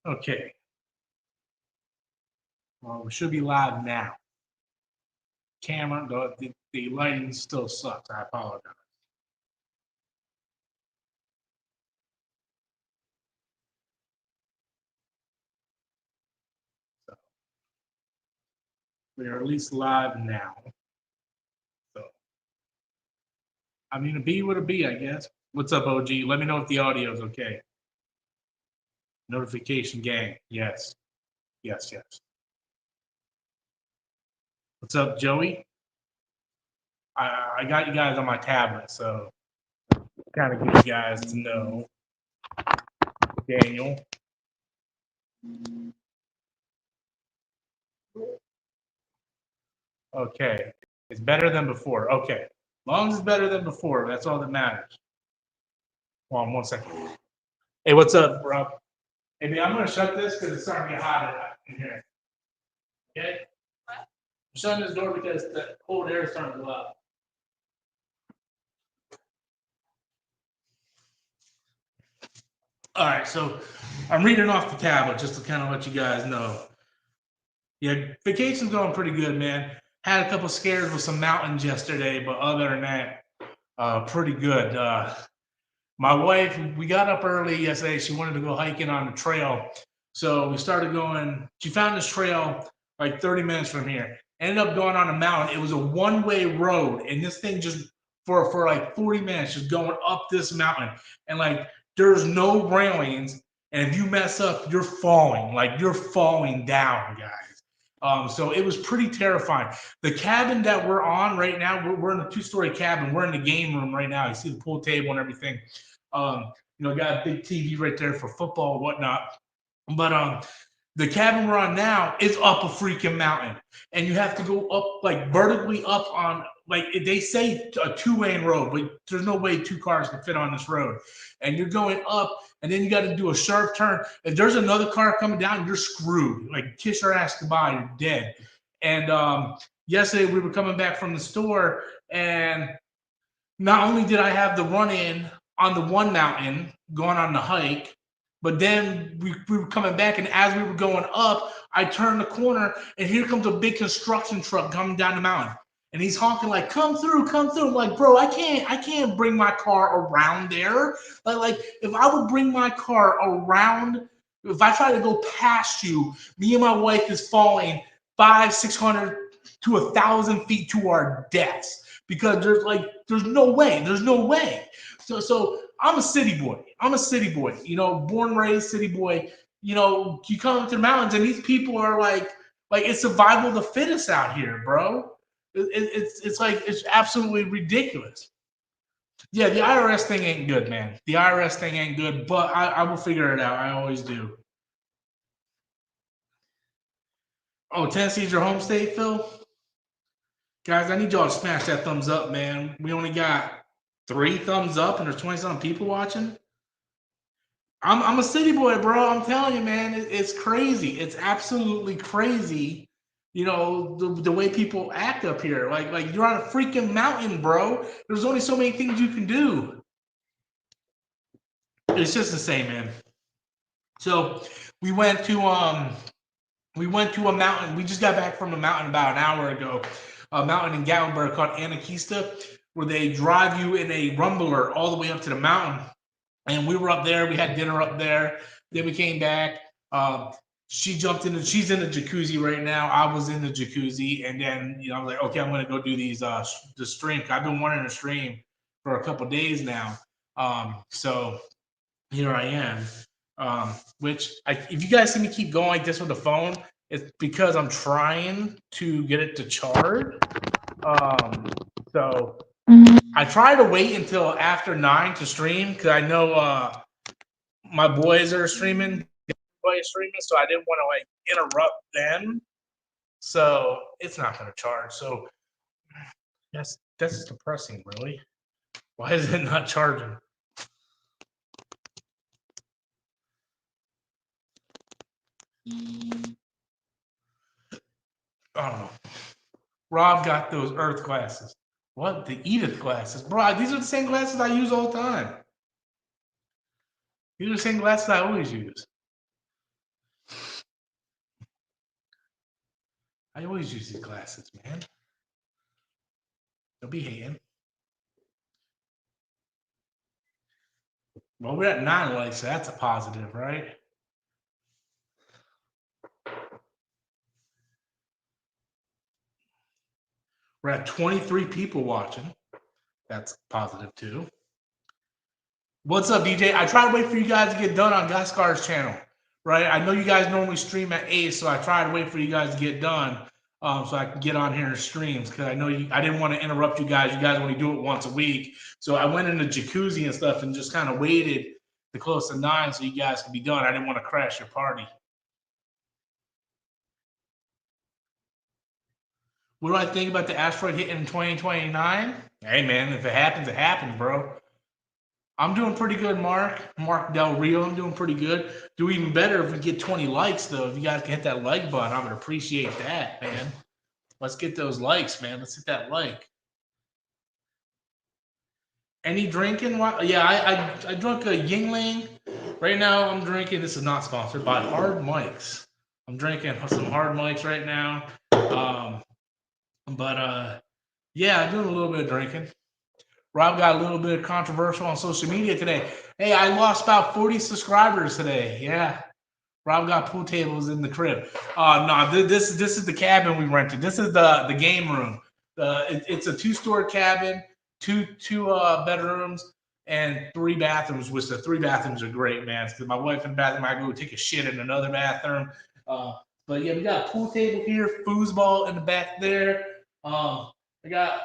Okay. Well, we should be live now. Camera, the lighting still sucks. I apologize. So we are at least live now. So I mean, a B with a B, I guess. What's up, OG? Let me know if the audio is okay. Notification gang. Yes. Yes, yes. What's up, Joey? I got you guys on my tablet, so kind of get you guys to know. Daniel. Okay. It's better than before. Okay. As long as it's better than before, that's all that matters. Hold on 1 second. Hey, what's up, bro? Hey, man, I'm going to shut this because it's starting to get hot in here. Okay? I'm shutting this door because the cold air is starting to go up. All right, so I'm reading off the tablet just to kind of let you guys know. Yeah, vacation's going pretty good, man. Had a couple scares with some mountains yesterday, but other than that, pretty good. My wife, we got up early yesterday. She wanted to go hiking on the trail. So we started going. She found this trail like 30 minutes from here. Ended up going on a mountain. It was a one-way road. And this thing just for like 40 minutes just going up this mountain. And like there's no railings. And if you mess up, you're falling. Like you're falling down, guys. So it was pretty terrifying. The cabin that we're on right now, we're in a two-story cabin. We're in the game room right now. You see the pool table and everything. Got a big TV right there for football and whatnot. But the cabin we're on now is up a freaking mountain, and you have to go up like vertically up on like they say a two-lane road, but there's no way two cars can fit on this road. And you're going up, and then you got to do a sharp turn. If there's another car coming down, you're screwed. Like kiss your ass goodbye, you're dead. And yesterday we were coming back from the store, and not only did I have the run in on the one mountain going on the hike, but then we were coming back, and as we were going up, I turned the corner, and here comes a big construction truck coming down the mountain, and he's honking like, "Come through, come through!" I'm like, bro, I can't bring my car around there. Like if I would bring my car around, if I try to go past you, me and my wife is falling 500, 600 to 1,000 feet to our deaths because there's no way. There's no way. So I'm a city boy. I'm a city boy. Born raised city boy. You come to the mountains and these people are like it's survival of the fittest out here, bro. It's like it's absolutely ridiculous. Yeah, the IRS thing ain't good, man. The IRS thing ain't good, but I will figure it out. I always do. Oh, Tennessee's your home state, Phil? Guys, I need y'all to smash that thumbs up, man. We only got 3 thumbs up and there's 20 something people watching. I'm a city boy, bro. I'm telling you, man, it's crazy. It's absolutely crazy. The way people act up here. Like you're on a freaking mountain, bro. There's only so many things you can do. It's just the same, man. So we went to a mountain. We just got back from a mountain about an hour ago. A mountain in Gatlinburg called Anakista, where they drive you in a rumbler all the way up to the mountain. And we were up there. We had dinner up there. Then we came back. She's in the jacuzzi right now. I was in the jacuzzi, and then I was like, okay, I'm gonna go do these the stream. I've been wanting to stream for a couple days now. So here I am. If you guys see me keep going like this with the phone, it's because I'm trying to get it to charge. So I try to wait until after 9 to stream because I know my boys are streaming, so I didn't want to like interrupt them. So it's not going to charge. So that's depressing, really. Why is it not charging? Oh, Rob got those Earth glasses. What? The Edith glasses? Bro, these are the same glasses I use all the time. These are the same glasses I always use. I always use these glasses, man. Don't be hating. Well, we're at 9 likes, so that's a positive, right? We're at 23 people watching. That's positive too. What's up, DJ? I try to wait for you guys to get done on Gaskar's channel, right? I know you guys normally stream at 8, so I try to wait for you guys to get done so I can get on here and streams because I know I didn't want to interrupt you guys. You guys only do it once a week. So I went in the jacuzzi and stuff and just kind of waited to close to 9 so you guys could be done. I didn't want to crash your party. What do I think about the asteroid hitting in 2029? Hey, man, if it happens, bro. I'm doing pretty good, Mark. Mark Del Rio, I'm doing pretty good. Do even better if we get 20 likes, though. If you guys can hit that like button, I would appreciate that, man. Let's get those likes, man. Let's hit that like. Any drinking? Yeah, I drank a Yingling. Right now, I'm drinking. This is not sponsored by Hard Mics. I'm drinking some Hard Mics right now. Yeah, I'm doing a little bit of drinking. Rob got a little bit controversial on social media today. Hey, I lost about 40 subscribers today. Yeah. Rob got pool tables in the crib. No, this is the cabin we rented. This is the game room. It's a 2-story cabin, two bedrooms, and 3 bathrooms. Which the 3 bathrooms are great, man. Because my wife in the bathroom, I go take a shit in another bathroom. But yeah, we got a pool table here, foosball in the back there. I got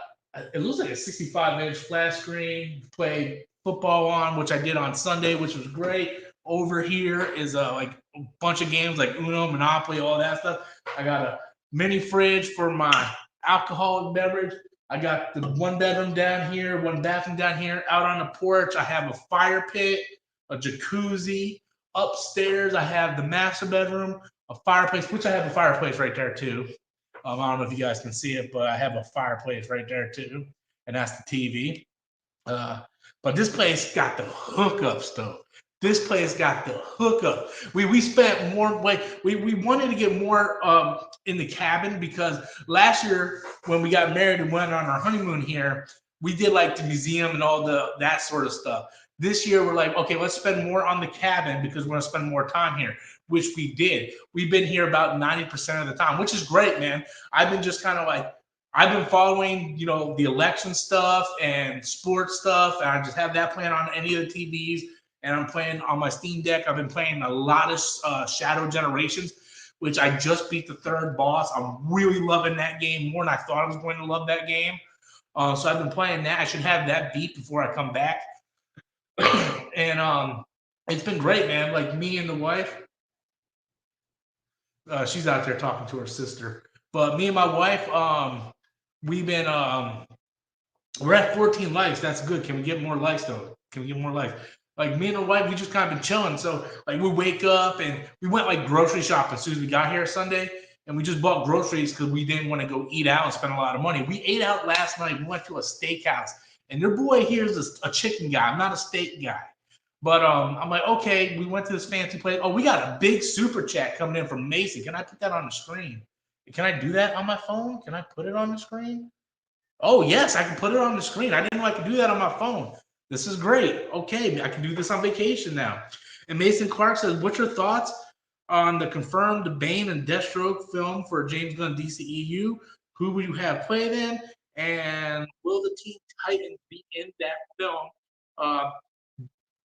it looks like a 65-inch flat screen. Play football on, which I did on Sunday, which was great. Over here is like a bunch of games like Uno, Monopoly, all that stuff. I got a mini fridge for my alcoholic beverage. I got the 1 bedroom down here, 1 bathroom down here. Out on the porch, I have a fire pit, a jacuzzi. Upstairs, I have the master bedroom, a fireplace, which I have a fireplace right there too. I don't know if you guys can see it, but I have a fireplace right there too, and that's the TV. But this place got the hookups though. This place got the hookup. We spent more. We wanted to get more in the cabin because last year when we got married and went on our honeymoon here, we did like the museum and all that sort of stuff. This year we're like, okay, let's spend more on the cabin because we're gonna spend more time here, which we did. We've been here about 90% of the time, which is great, man. I've been just kind of like I've been following, the election stuff and sports stuff, and I just have that playing on any of the TVs. And I'm playing on my Steam Deck. I've been playing a lot of Shadow Generations, which I just beat the 3rd boss. I'm really loving that game more than I thought I was going to love that game. So I've been playing that. I should have that beat before I come back. And it's been great, man. Like me and the wife, she's out there talking to her sister. But me and my wife, we've been we're at 14 likes. That's good. Can we get more likes though? Can we get more likes? Like me and the wife, we just kind of been chilling. So like we wake up and we went like grocery shopping as soon as we got here Sunday, and we just bought groceries because we didn't want to go eat out and spend a lot of money. We ate out last night. We went to a steakhouse, and their boy here is a chicken guy. I'm not a steak guy. But I'm like, okay, we went to this fancy place. Oh, we got a big super chat coming in from Macy. Can I put that on the screen? Can I do that on my phone? Can I put it on the screen? Oh, yes, I can put it on the screen. I didn't know I could do that on my phone. This is great. Okay, I can do this on vacation now. And Mason Clark says, what's your thoughts on the confirmed Bane and Deathstroke film for James Gunn DCEU? Who will you have play them? And will the Teen Titans be in that film?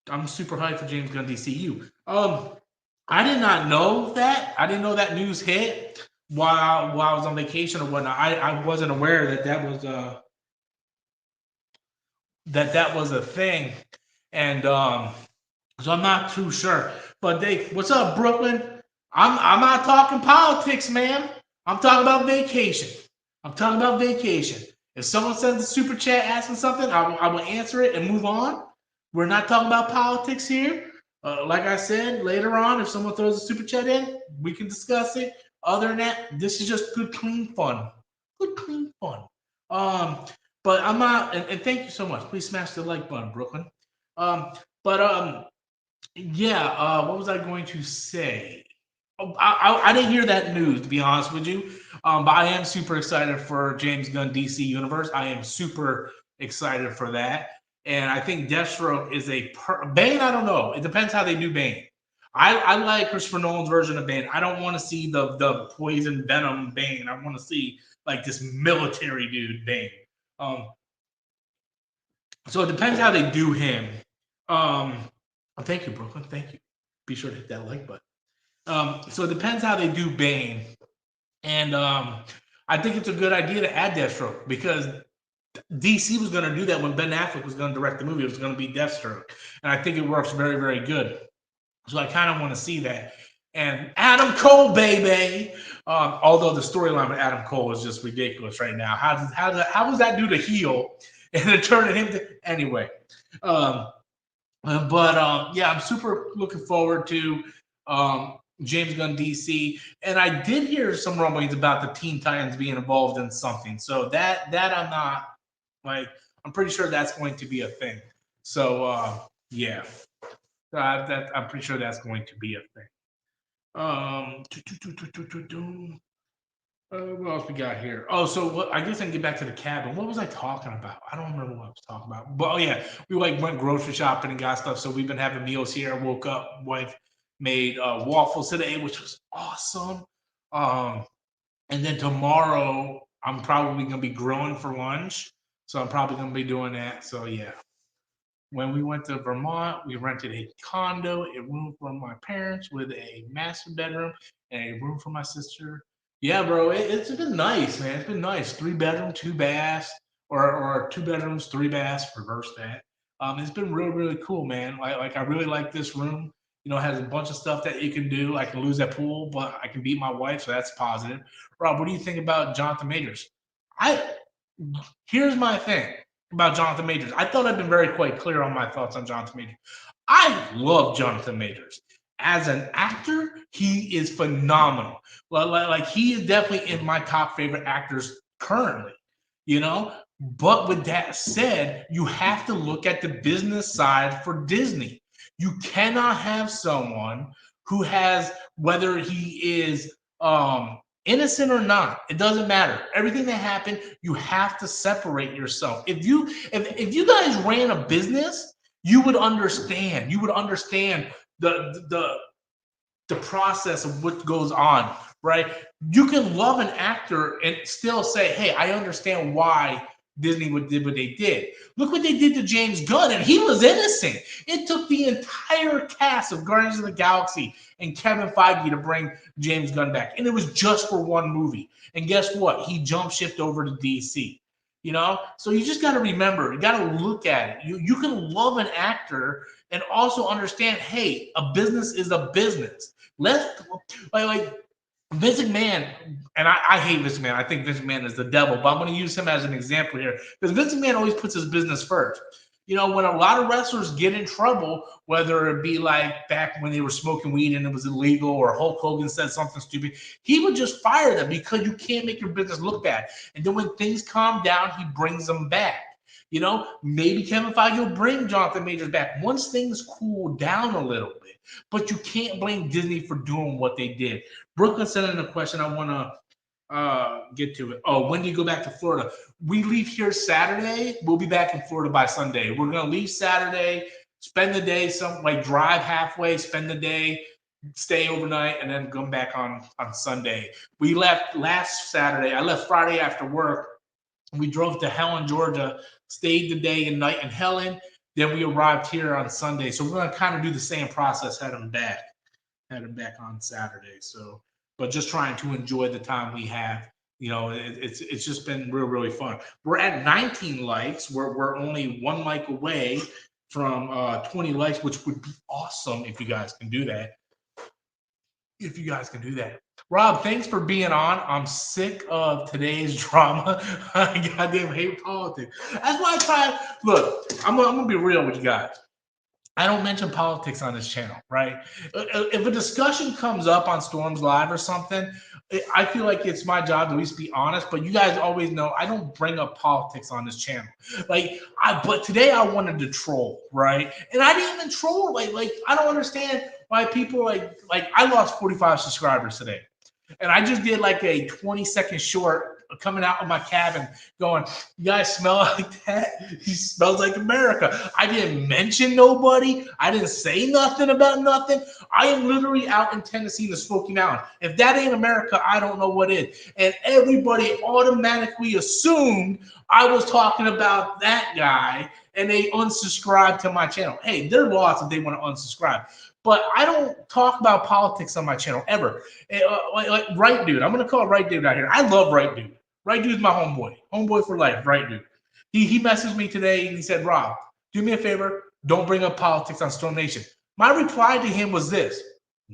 I'm super hyped for James Gunn DCU. I did not know that. I didn't know that news hit while I was on vacation or whatnot. I wasn't aware that was a thing, and so I'm not too sure. But what's up, Brooklyn? I'm not talking politics, man. I'm talking about vacation. I'm talking about vacation. If someone sends a super chat asking something, I will answer it and move on. We're not talking about politics here. Like I said, later on, if someone throws a super chat in, we can discuss it. Other than that, this is just good, clean fun. Good, clean fun. But I'm not, and thank you so much. Please smash the like button, Brooklyn. But yeah, what was I going to say? I didn't hear that news, to be honest with you. But I am super excited for James Gunn DC Universe. I am super excited for that. And I think Deathstroke is Bane. I don't know. It depends how they do Bane. I like Christopher Nolan's version of Bane. I don't want to see the poison venom Bane. I want to see like this military dude Bane. Um, so it depends how they do him. Thank you, Brooklyn. Thank you. Be sure to hit that like button. So it depends how they do Bane. And I think it's a good idea to add Deathstroke because DC was going to do that when Ben Affleck was going to direct the movie. It was going to be Deathstroke. And I think it works very, very good. So I kind of want to see that. And Adam Cole, baby. Although the storyline with Adam Cole is just ridiculous right now. How was that dude a heel and then turning him to anyway? Yeah, I'm super looking forward to James Gunn DC, and I did hear some rumblings about the Teen Titans being involved in something. So that I'm not like I'm pretty sure that's going to be a thing. So yeah, I'm pretty sure that's going to be a thing. What else we got here? Oh, so I guess I can get back to the cabin. What was I talking about? I don't remember what I was talking about. But yeah, we like went grocery shopping and got stuff. So we've been having meals here. I woke up, wife made waffles today, which was awesome. And then tomorrow I'm probably gonna be grilling for lunch. So I'm probably gonna be doing that. So yeah. When we went to Vermont, we rented a condo, a room for my parents with a master bedroom and a room for my sister. Yeah, bro, it's been nice, man. It's been nice. 3 bedroom, 2 baths, or 2 bedrooms, 3 baths. Reverse that. It's been really, really cool, man. Like I really like this room. You know, it has a bunch of stuff that you can do. I can lose that pool, but I can beat my wife, so that's positive. Rob, what do you think about Jonathan Majors? I Here's my thing about Jonathan Majors. I thought I've been very quite clear on my thoughts on Jonathan Majors. I love Jonathan Majors. As an actor, he is phenomenal. Like he is definitely in my top favorite actors currently, you know? But with that said, you have to look at the business side for Disney. You cannot have someone who has, whether he is innocent or not, it doesn't matter. Everything that happened, you have to separate yourself. If you guys ran a business, you would understand. You would understand the process of what goes on, right? You can love an actor and still say, "Hey, I understand why Disney did what they did." Look what they did to James Gunn, and he was innocent. It took the entire cast of Guardians of the Galaxy and Kevin Feige to bring James Gunn back, and it was just for one movie. And guess what? He jumped shipped over to DC. You know, so you just got to remember, you got to look at it. You can love an actor and also understand, hey, a business is a business. Let's like Vince McMahon, and I hate Vince McMahon. I think Vince McMahon is the devil, but I'm going to use him as an example here because Vince McMahon always puts his business first. You know, when a lot of wrestlers get in trouble, whether it be like back when they were smoking weed and it was illegal, or Hulk Hogan said something stupid, he would just fire them because you can't make your business look bad. And then when things calm down, he brings them back. You know, maybe Kevin Feige will bring Jonathan Majors back once things cool down a little bit. But you can't blame Disney for doing what they did. Brooklyn sent in a question. I want to get to it. Oh, when do you go back to Florida? We leave here Saturday. We'll be back in Florida by Sunday. We're gonna leave Saturday, spend the day, drive halfway, spend the day, stay overnight, and then come back on Sunday. We left last Saturday. I left Friday after work. We drove to Helen, Georgia, stayed the day and night in Helen. Then we arrived here on Sunday. So we're gonna kind of do the same process, heading back on Saturday. So, but just trying to enjoy the time we have. You know, it's just been really fun. We're at 19 likes. We're only 1 like away from 20 likes, which would be awesome if you guys can do that. Rob, thanks for being on. I'm sick of today's drama. I goddamn hate politics. That's why I try. Look, I'm gonna be real with you guys. I don't mention politics on this channel, right? If a discussion comes up on Storms Live or something, I feel like it's my job to at least be honest, but you guys always know I don't bring up politics on this channel. But today I wanted to troll, right? And I didn't even troll. I don't understand why people like I lost 45 subscribers today. And I just did like a 20-second short coming out of my cabin going, you guys smell like that? He smells like America. I didn't mention nobody. I didn't say nothing about nothing. I am literally out in Tennessee in the Smoky Mountain. If that ain't America, I don't know what is. And everybody automatically assumed I was talking about that guy and they unsubscribed to my channel. Hey, they're lost if they want to unsubscribe. But I don't talk about politics on my channel ever. Like Right Dude, I'm gonna call Right Dude out here. I love Right Dude. Right Dude's my homeboy for life. Right Dude. He messaged me today and he said, Rob, do me a favor, don't bring up politics on Storm Nation. My reply to him was this: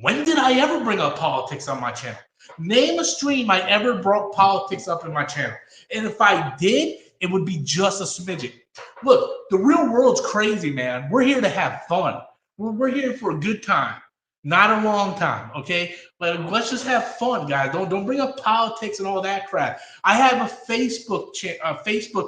when did I ever bring up politics on my channel? Name a stream I ever brought politics up in my channel. And if I did, it would be just a smidget. Look, the real world's crazy, man. We're here to have fun. We're here for a good time, not a long time. Okay, let's just have fun, guys. Don't bring up politics and all that crap. I have a Facebook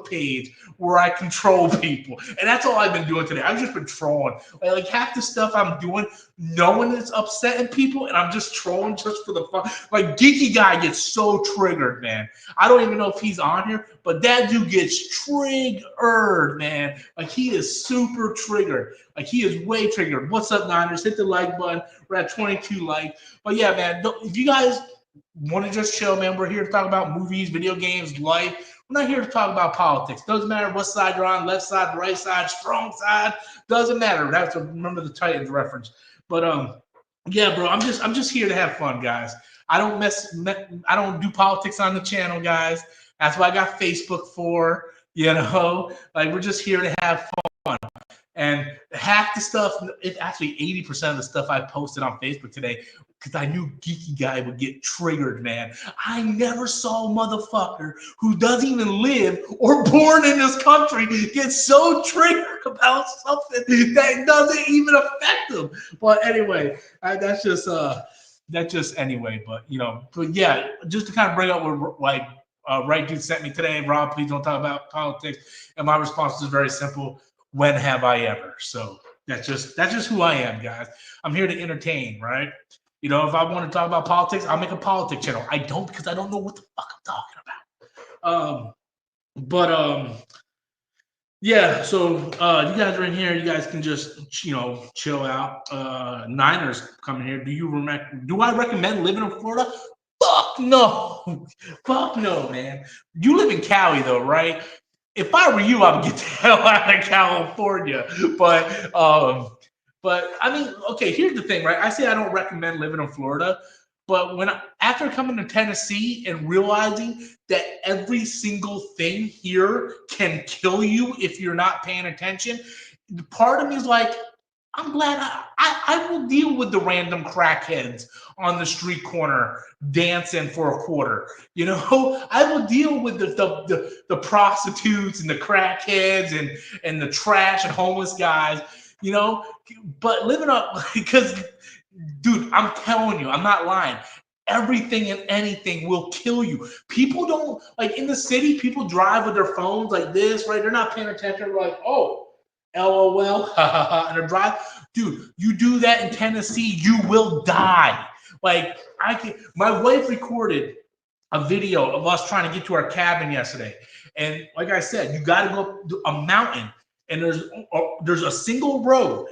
page where I control people, and that's all I've been doing today. I've just been trolling. Like half the stuff I'm doing, knowing it's upsetting people, and I'm just trolling just for the fun. Like Geeky Guy gets so triggered, man. I don't even know if he's on here, but that dude gets triggered, man. Like he is super triggered. Like he is way triggered. What's up, Niners? Hit the like button. We're at 22 likes. But yeah, man, if you guys want to just chill, man, we're here to talk about movies, video games, life. We're not here to talk about politics. Doesn't matter what side you're on, left side, right side, strong side. Doesn't matter. That's remember the Titans reference. But yeah, bro, I'm just here to have fun, guys. I don't do politics on the channel, guys. That's what I got Facebook for. Like we're just here to have fun. And half the stuff, it's actually 80% of the stuff I posted on Facebook today, because I knew Geeky Guy would get triggered, man. I never saw a motherfucker who doesn't even live or born in this country get so triggered about something that doesn't even affect them. But anyway, that's just anyway. But yeah, just to kind of bring up what Right Dude sent me today. Rob, please don't talk about politics. And my response is very simple: when have I ever? So that's just who I am, guys. I'm here to entertain, right? If I want to talk about politics, I'll make a politics channel. I don't, because I don't know what the fuck I'm talking about. Yeah. So you guys are in here. You guys can just chill out. Niners coming here. Do I recommend living in Florida? Fuck no. Fuck no, man. You live in Cali though, right? If I were you, I would get the hell out of California. But I mean, okay, here's the thing, right? I say I don't recommend living in Florida, but after coming to Tennessee and realizing that every single thing here can kill you if you're not paying attention, part of me is like, I'm glad I will deal with the random crackheads on the street corner dancing for a quarter. I will deal with the prostitutes and the crackheads and the trash and homeless guys. But living up, because, dude, I'm telling you, I'm not lying. Everything and anything will kill you. People don't, like, in the city, people drive with their phones like this, right? They're not paying attention. They're like, oh, LOL, and they're drive. Dude, you do that in Tennessee, you will die. Like, my wife recorded a video of us trying to get to our cabin yesterday. And like I said, you got to go up a mountain, and there's a single road,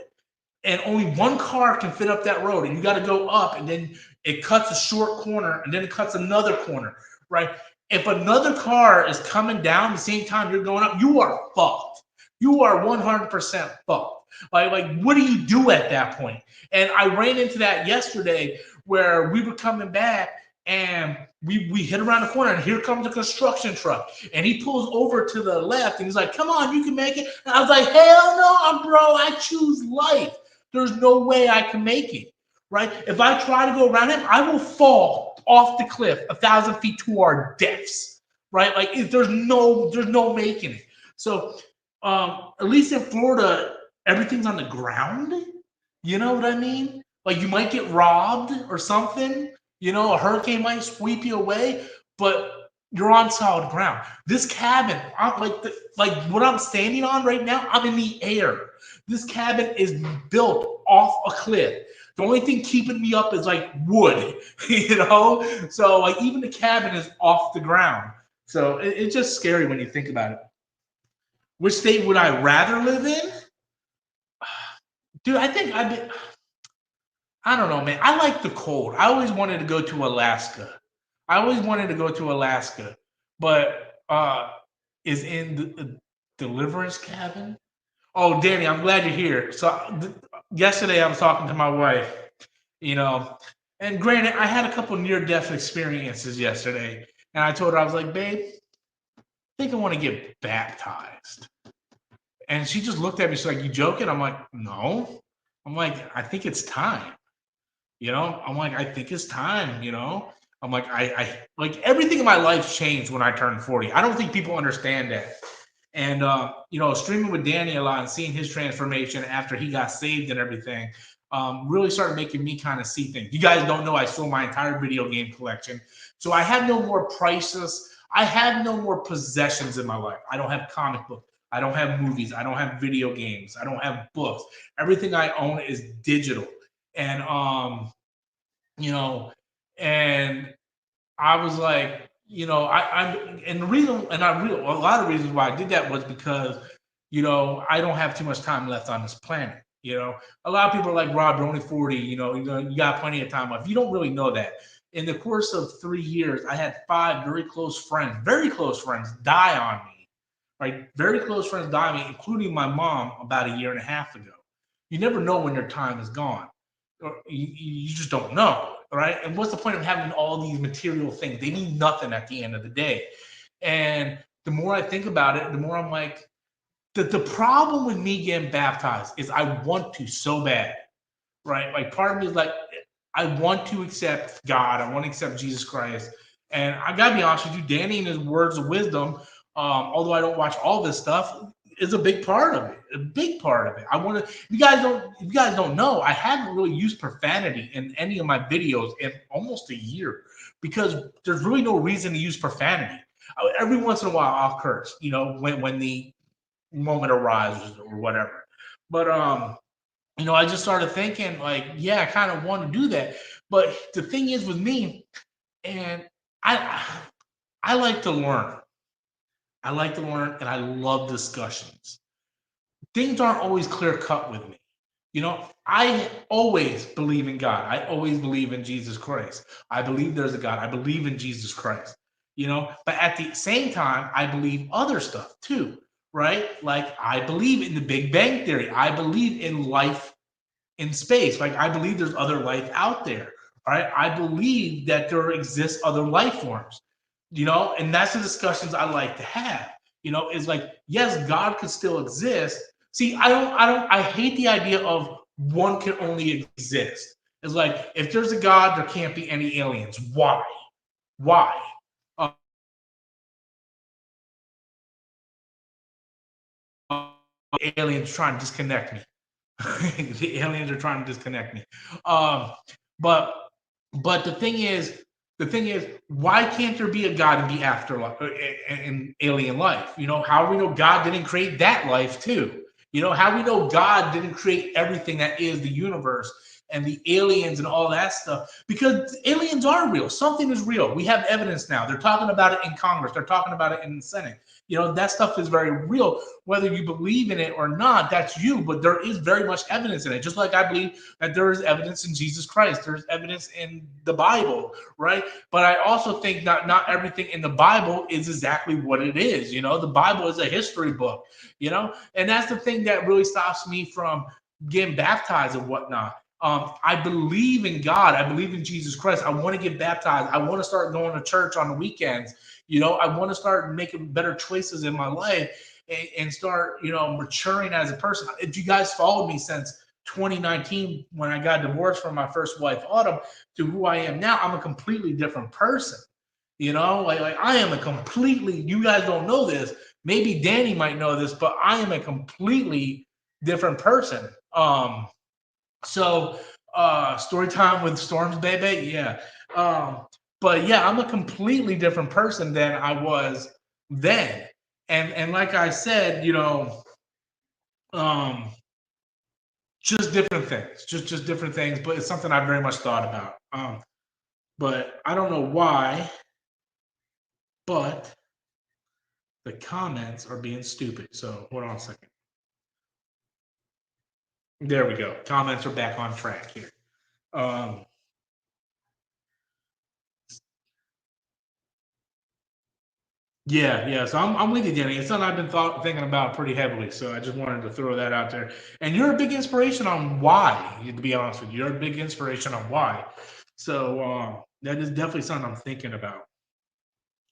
and only one car can fit up that road, and you got to go up, and then it cuts a short corner, and then it cuts another corner, right? If another car is coming down the same time you're going up, you are fucked. You are 100% fucked. Like, what do you do at that point? And I ran into that yesterday where we were coming back, and we hit around the corner, and here comes a construction truck, and he pulls over to the left, and he's like, come on, you can make it. And I was like, hell no, bro, I choose life. There's no way I can make it, right? If I try to go around him, I will fall off the cliff 1,000 feet to our deaths, right? Like, there's no making it. So at least in Florida, everything's on the ground. You know what I mean? Like, you might get robbed or something, A hurricane might sweep you away, but you're on solid ground. This cabin, like what I'm standing on right now, I'm in the air. This cabin is built off a cliff. The only thing keeping me up is like wood, So like even the cabin is off the ground. So it's just scary when you think about it. Which state would I rather live in? Dude, I don't know, man. I like the cold. I always wanted to go to Alaska. But is in the Deliverance Cabin. Oh, Danny, I'm glad you're here. So yesterday I was talking to my wife, you know, and granted, I had a couple near-death experiences yesterday, and I told her I was like, babe, I think I want to get baptized. And she just looked at me. She's like, "You joking?" I'm like, "No." I'm like, "I think it's time." I'm like, "I think it's time." I'm like, I like everything in my life changed when I turned 40. I don't think people understand that. And streaming with Danny a lot and seeing his transformation after he got saved and everything, really started making me kind of see things. You guys don't know I sold my entire video game collection, so I have no more priceless. I have no more possessions in my life. I don't have comic books. I don't have movies. I don't have video games. I don't have books. Everything I own is digital. And you know, and I was like, and the reason, and a lot of reasons why I did that was because, I don't have too much time left on this planet. A lot of people are like, Rob, you're only 40, you got plenty of time left. You don't really know that. In the course of 3 years, I had 5 very close friends die on me, right? Very close friends die on me, including my mom about a year and a half ago. You never know when your time is gone. Or you just don't know, right? And what's the point of having all these material things? They mean nothing at the end of the day. And the more I think about it, the more I'm like, the problem with me getting baptized is I want to so bad, right? Like part of me is like, I want to accept God. I want to accept Jesus Christ. And I gotta be honest with you, Danny and his words of wisdom, although I don't watch all this stuff, is a big part of it. A big part of it. I want to. If you guys don't know, I haven't really used profanity in any of my videos in almost a year because there's really no reason to use profanity. Every once in a while, I'll curse. When the moment arises or whatever. But I just started thinking like, yeah, I kind of want to do that. But the thing is with me, and I I like to learn. I like to learn and I love discussions. Things aren't always clear cut with me. I always believe in God. I always believe in Jesus Christ. I believe there's a God. I believe in Jesus Christ. But at the same time, I believe other stuff too, right? Like I believe in the Big Bang Theory. I believe in life in space. Like I believe there's other life out there. Right? I believe that there exists other life forms. And that's the discussions I like to have. Is like, yes, God could still exist. See, I hate the idea of one can only exist. It's like if there's a God, there can't be any aliens. Why? Why? Uh, aliens trying to disconnect me. The aliens are trying to disconnect me. Um, but but the thing is, why can't there be a God and be afterlife and alien life? How do we know God didn't create that life too? How do we know God didn't create everything that is the universe and the aliens and all that stuff? Because aliens are real. Something is real. We have evidence now. They're talking about it in Congress. They're talking about it in the Senate. That stuff is very real. Whether you believe in it or not, that's you. But there is very much evidence in it. Just like I believe that there is evidence in Jesus Christ. There's evidence in the Bible, right? But I also think not everything in the Bible is exactly what it is. The Bible is a history book, and that's the thing that really stops me from getting baptized and whatnot. I believe in God. I believe in Jesus Christ. I want to get baptized. I want to start going to church on the weekends. I want to start making better choices in my life and start, maturing as a person. If you guys followed me since 2019 when I got divorced from my first wife, Autumn, to who I am now, I'm a completely different person. Like I am a completely, you guys don't know this. Maybe Danny might know this, but I am a completely different person. So Story time with Storms, baby. Yeah. Um, but yeah, I'm a completely different person than I was then. And like I said, um, just different things, just different things. But it's something I very much thought about. But I don't know why, but the comments are being stupid. So hold on a second. There we go. Comments are back on track here. Um, yeah. So I'm with you, Danny. It's something I've been thinking about pretty heavily. So I just wanted to throw that out there. And you're a big inspiration on why. To be honest with you, you're a big inspiration on why. So that is definitely something I'm thinking about.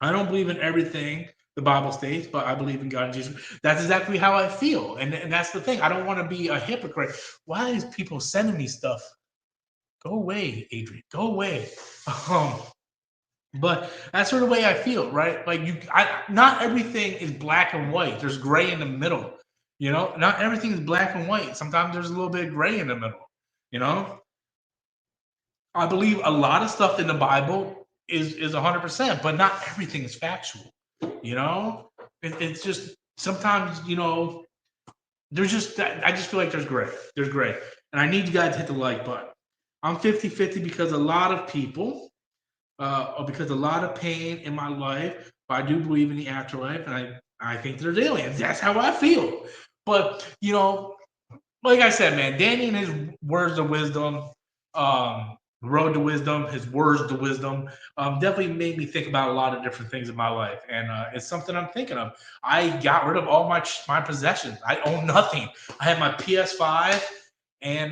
I don't believe in everything the Bible states, but I believe in God and Jesus. That's exactly how I feel, and that's the thing. I don't want to be a hypocrite. Why is people sending me stuff? Go away, Adrian. Go away. Um, but that's sort of the way I feel, right? Like not everything is black and white. There's gray in the middle. Not everything is black and white. Sometimes there's a little bit of gray in the middle. You know, I believe a lot of stuff in the Bible is 100%, but not everything is factual. You know, it's just sometimes there's just I just feel like there's gray, and I need you guys to hit the like button. I'm 50-50 because a lot of people or because a lot of pain in my life. But I do believe in the afterlife, and I think there's aliens. That's how I feel. But like I said, man, Danny and his words of wisdom, road to wisdom, his words to wisdom, definitely made me think about a lot of different things in my life, and it's something I'm thinking of. I got rid of all my possessions. I own nothing. I have my PS5 and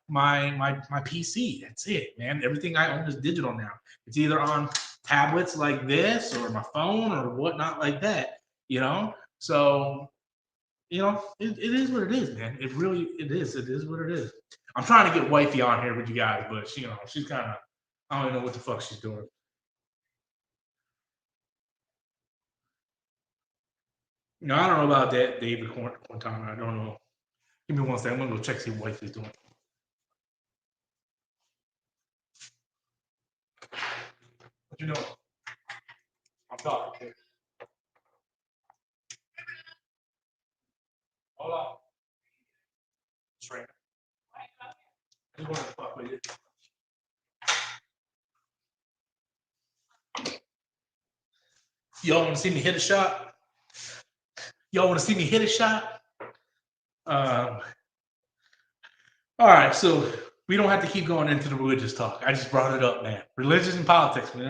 my PC. That's it, man. Everything I own is digital now. It's either on tablets like this or my phone or whatnot like that. So it is what it is, man. It really it is. It is what it is. I'm trying to get wifey on here with you guys, but she's kind of I don't even know what the fuck she's doing. I don't know about that, David Quintana. I don't know. Give me one second. I'm gonna go check see what wifey's doing. What you know? I'm talking. Hold on. Straight. I just wanted to fuck with you. Y'all want to see me hit a shot? Y'all want to see me hit a shot? Um, all right, so we don't have to keep going into the religious talk. I just brought it up, man. Religious and politics, we're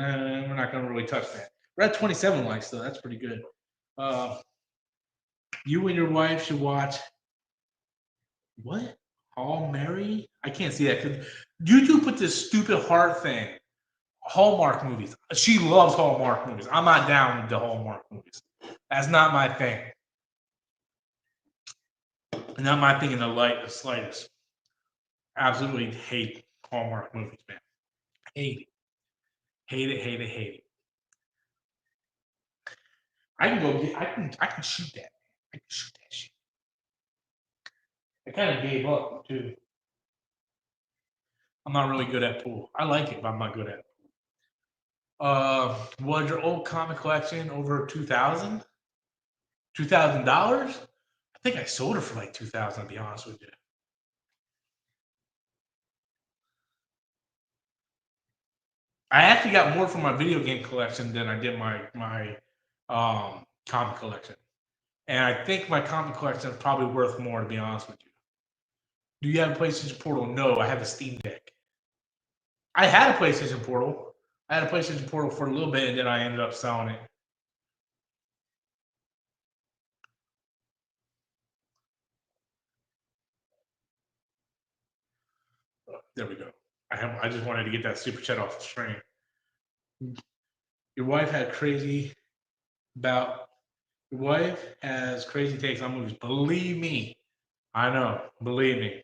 not going to really touch that. We're at 27 likes, though. That's pretty good. You and your wife should watch what? Hall Mary? I can't see that because YouTube put this stupid heart thing. Hallmark movies. She loves Hallmark movies. I'm not down with the Hallmark movies. That's not my thing. Not my thing in the slightest. Absolutely hate Hallmark movies, man. Hate it. Hate it, hate it, hate it. I can shoot that. I can shoot that shit. I kind of gave up too. I'm not really good at pool. I like it, but I'm not good at it. Was your old comic collection over $2,000? I think I sold it for like 2,000 to be honest with you. I actually got more from my video game collection than I did my comic collection. And I think my comic collection is probably worth more to be honest with you. Do you have a PlayStation Portal? No, I have a Steam Deck. I had a PlayStation Portal. I had a PlayStation Portal for a little bit, and then I ended up selling it. There we go. I just wanted to get that super chat off the screen. Your wife had crazy about. Your wife has crazy takes on movies. Believe me, I know. Believe me.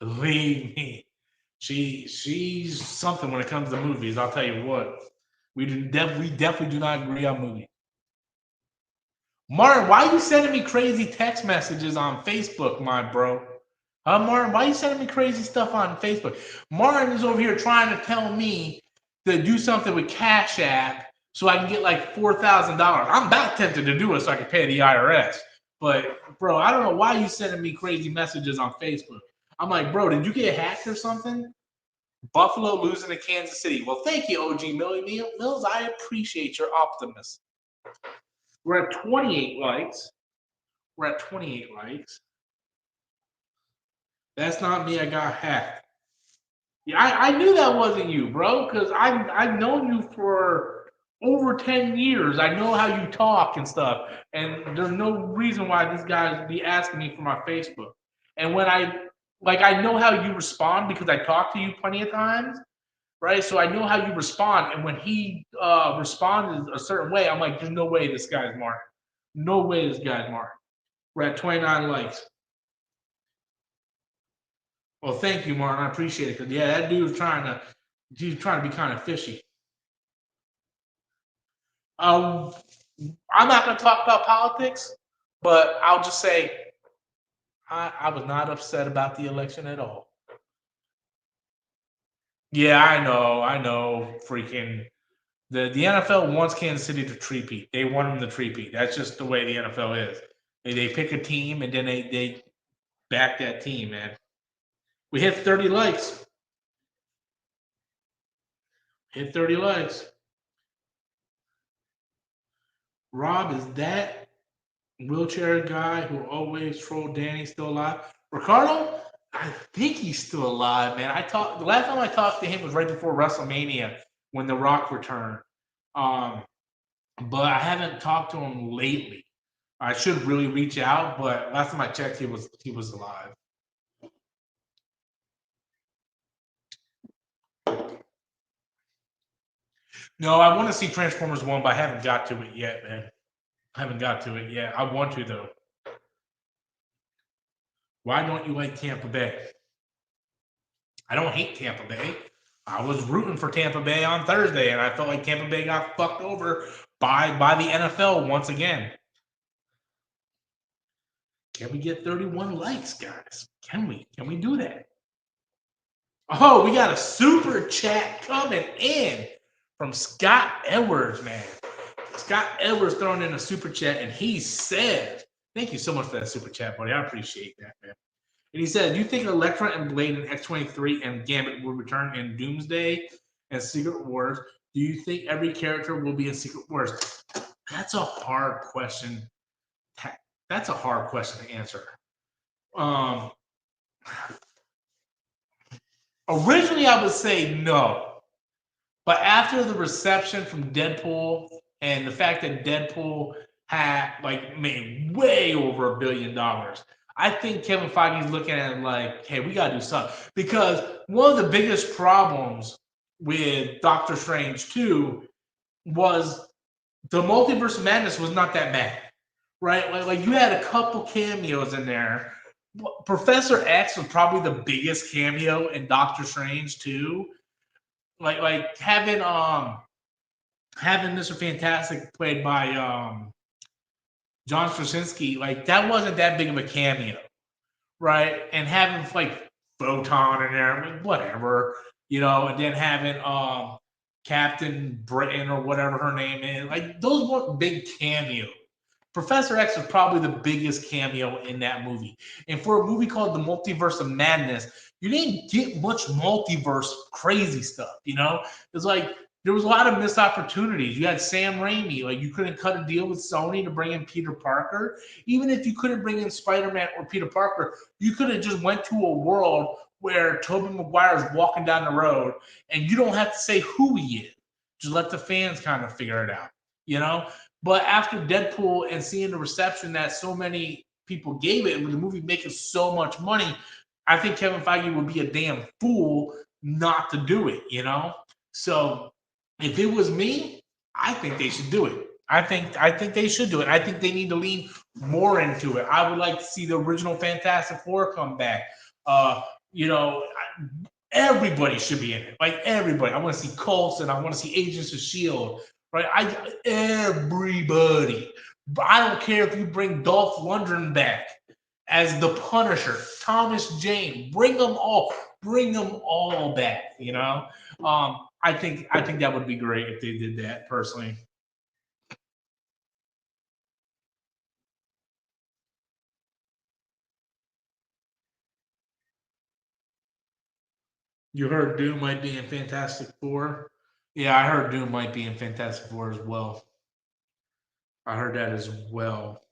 Believe me. She's something when it comes to movies. I'll tell you what. We definitely do not agree on movies. Martin, why are you sending me crazy text messages on Facebook, my bro? Martin, why are you sending me crazy stuff on Facebook? Martin is over here trying to tell me to do something with Cash App so I can get like $4,000. I'm about tempted to do it so I can pay the IRS. But bro, I don't know why you sending me crazy messages on Facebook. I'm like, bro, did you get hacked or something? Buffalo losing to Kansas City. Well, thank you, OG Mills. I appreciate your optimism. We're at 28 likes. We're at 28 likes. That's not me. I got hacked. Yeah, I knew that wasn't you, bro, because I've known you for over 10 years. I know how you talk and stuff. And there's no reason why this guy's be asking me for my Facebook. And when I know how you respond because I talked to you plenty of times, right? So I know how you respond. And when he responds a certain way, I'm like, there's no way this guy's Mark. No way this guy's Mark. We're at 29 likes. Well, thank you, Martin. I appreciate it. Cause yeah, that dude was trying to be kind of fishy. I'm not going to talk about politics, but I'll just say I was not upset about the election at all. Yeah, I know. Freaking the NFL wants Kansas City to three-peat. They want them to three-peat. That's just the way the NFL is. They pick a team and then they back that team, man. We hit 30 likes. Hit 30 likes. Rob, is that wheelchair guy who always trolled Danny still alive? Ricardo, I think he's still alive, man. The last time I talked to him was right before WrestleMania when The Rock returned. But I haven't talked to him lately. I should really reach out, but last time I checked, he was alive. No, I want to see Transformers 1, but I haven't got to it yet, man. I haven't got to it yet. I want to, though. Why don't you like Tampa Bay? I don't hate Tampa Bay. I was rooting for Tampa Bay on Thursday, and I felt like Tampa Bay got fucked over by the NFL once again. Can we get 31 likes, guys? Can we? Can we do that? Oh, we got a super chat coming in from Scott Edwards, man. Scott Edwards throwing in a super chat, and he said, thank you so much for that super chat, buddy. I appreciate that, man. And he said, do you think Elektra and Blade and X-23 and Gambit will return in Doomsday and Secret Wars? Do you think every character will be in Secret Wars? That's a hard question. That's a hard question to answer. Originally, I would say no. But after the reception from Deadpool and the fact that Deadpool had made way over $1 billion, I think Kevin Feige's looking at it like, hey, we gotta do something. Because one of the biggest problems with Doctor Strange 2 was the Multiverse of Madness was not that bad. Right? Like you had a couple cameos in there. Professor X was probably the biggest cameo in Doctor Strange 2. Like having Mr. Fantastic played by John Straczynski, like that wasn't that big of a cameo, right? And having like Photon in there, whatever, and then having Captain Britain or whatever her name is, like those weren't big cameos. Professor X was probably the biggest cameo in that movie. And for a movie called The Multiverse of Madness, you didn't get much multiverse crazy stuff, It's like there was a lot of missed opportunities. You had Sam Raimi, like you couldn't cut a deal with Sony to bring in Peter Parker. Even if you couldn't bring in Spider-Man or Peter Parker, you could have just went to a world where Tobey Maguire is walking down the road and you don't have to say who he is. Just let the fans kind of figure it out, But after Deadpool and seeing the reception that so many people gave it, with the movie making so much money, I think Kevin Feige would be a damn fool not to do it, So if it was me, I think they should do it. I think they should do it. I think they need to lean more into it. I would like to see the original Fantastic Four come back. Everybody should be in it. Like everybody. I want to see Coulson. I want to see Agents of S.H.I.E.L.D. Right? Everybody. But I don't care if you bring Dolph Lundgren back as the Punisher, Thomas Jane, bring them all back. I think that would be great if they did that. Personally, you heard Doom might be in Fantastic Four. Yeah, I heard Doom might be in Fantastic Four as well. I heard that as well.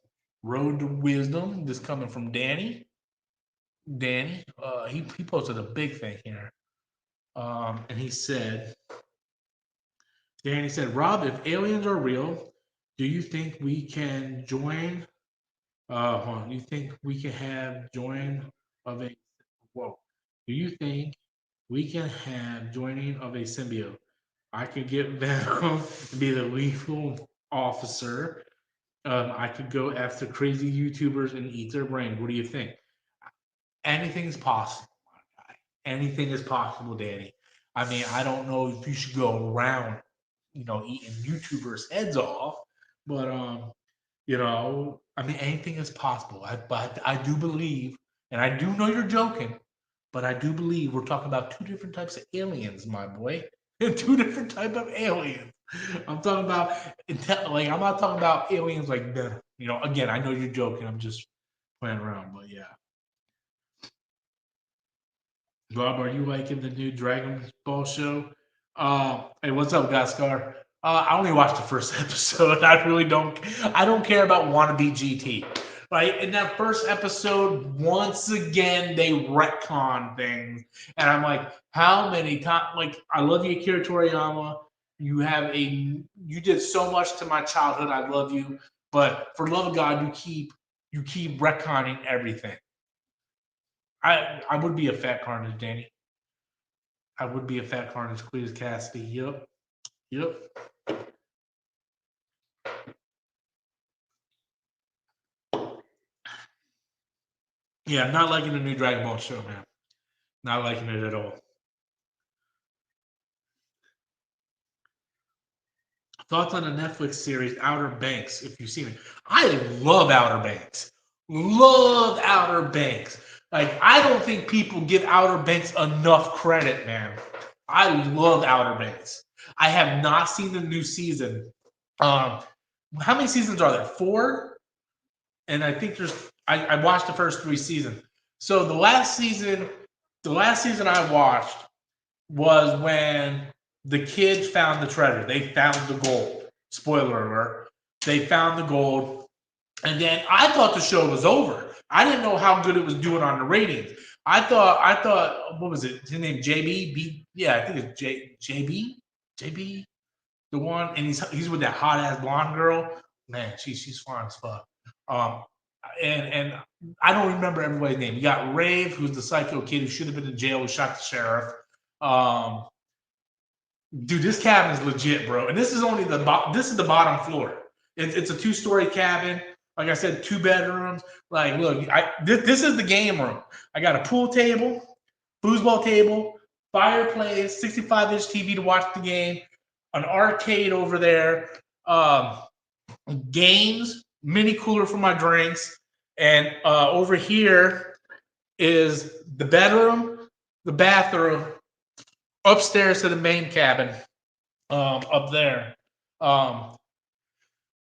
Road to Wisdom. This coming from Danny. Danny, he posted a big thing here, and he said, Danny said, Rob, if aliens are real, do you think we can join? Hold on, you think we can have join of a whoa? Do you think we can have joining of a symbiote? I could get Venom and be the lethal officer. I could go after crazy YouTubers and eat their brain. What do you think? Anything's possible. Anything is possible, Danny. I mean, I don't know if you should go around, eating YouTubers' heads off, but I mean, anything is possible. But I do believe, and I do know you're joking, but I do believe we're talking about two different types of aliens, my boy. Two different type of aliens. I'm talking about like I'm not talking about aliens like that. Again, I know you're joking. I'm just playing around, but yeah. Rob, are you liking the new Dragon Ball show? Hey, what's up, Gaskar? I only watched the first episode. I really don't. I don't care about wannabe GT. Right in that first episode, once again they retcon things, and I'm like, how many times? Like, I love you, Akira Toriyama. You did so much to my childhood. I love you, but for love of God, you keep retconning everything. I would be a fat carnage, Danny. I would be a fat carnage, Cletus Cassidy. Yep. Yep. Yeah, I'm not liking the new Dragon Ball show, man. Not liking it at all. Thoughts on the Netflix series Outer Banks, if you've seen it. I love Outer Banks. Love Outer Banks. Like, I don't think people give Outer Banks enough credit, man. I love Outer Banks. I have not seen the new season. Um, how many seasons are there? Four? And I think I watched the first three seasons. So the last season I watched was when the kids found the treasure. They found the gold. Spoiler alert. They found the gold. And then I thought the show was over. I didn't know how good it was doing on the ratings. I thought what was it? His name JB? Yeah, I think it's JB? JB? The one, and he's with that hot ass blonde girl. Man, she's fine as fuck. Um, and I don't remember everybody's name. You got Rave, who's the psycho kid who should have been in jail, who shot the sheriff. Um, dude, this cabin is legit, bro. And this is only this is the bottom floor. It's a 2-story cabin. Like I said, 2 bedrooms. Like, look, this is the game room. I got a pool table, foosball table, fireplace, 65-inch TV to watch the game, an arcade over there, games, mini cooler for my drinks, and over here is the bedroom, the bathroom, upstairs to the main cabin, up there. Um,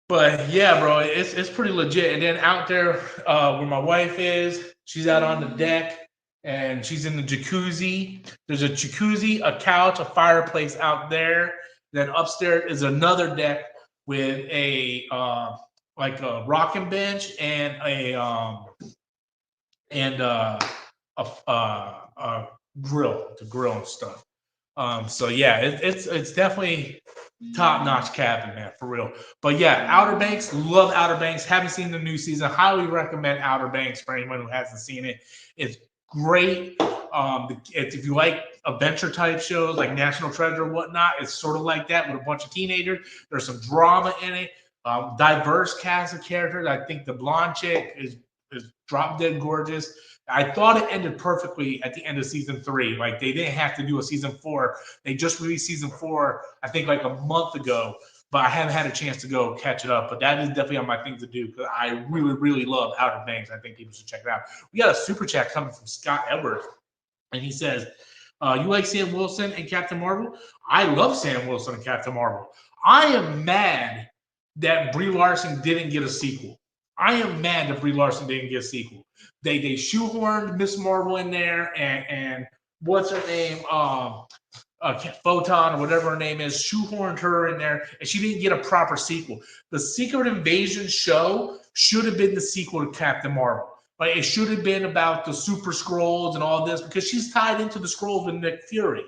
but yeah, bro, it's pretty legit. And then out there, where my wife is, she's out on the deck and she's in the jacuzzi. There's a jacuzzi, a couch, a fireplace out there. Then upstairs is another deck with a like a rocking bench and a grill to grill and stuff. So yeah, it's definitely top notch cabin, man, for real. But yeah, Outer Banks, love Outer Banks. Haven't seen the new season. Highly recommend Outer Banks for anyone who hasn't seen it. It's great. If you like adventure type shows like National Treasure or whatnot, it's sort of like that with a bunch of teenagers. There's some drama in it. Diverse cast of characters. I think the blonde chick is drop dead gorgeous. I thought it ended perfectly at the end of season 3. Like, they didn't have to do a season 4. They just released season 4, I think, like a month ago. but I haven't had a chance to go catch it up. But that is definitely on my thing to do because I really, really love Outer Banks. I think people should check it out. We got a super chat coming from Scott Edwards, and he says, "You like Sam Wilson and Captain Marvel? I love Sam Wilson and Captain Marvel. I am mad that Brie Larson didn't get a sequel. I am mad that Brie Larson didn't get a sequel. They shoehorned Miss Marvel in there, and what's her name? Photon or whatever her name is, shoehorned her in there, and she didn't get a proper sequel. The Secret Invasion show should have been the sequel to Captain Marvel. Like it should have been about the Super Skrulls and all this because she's tied into the Skrulls with Nick Fury.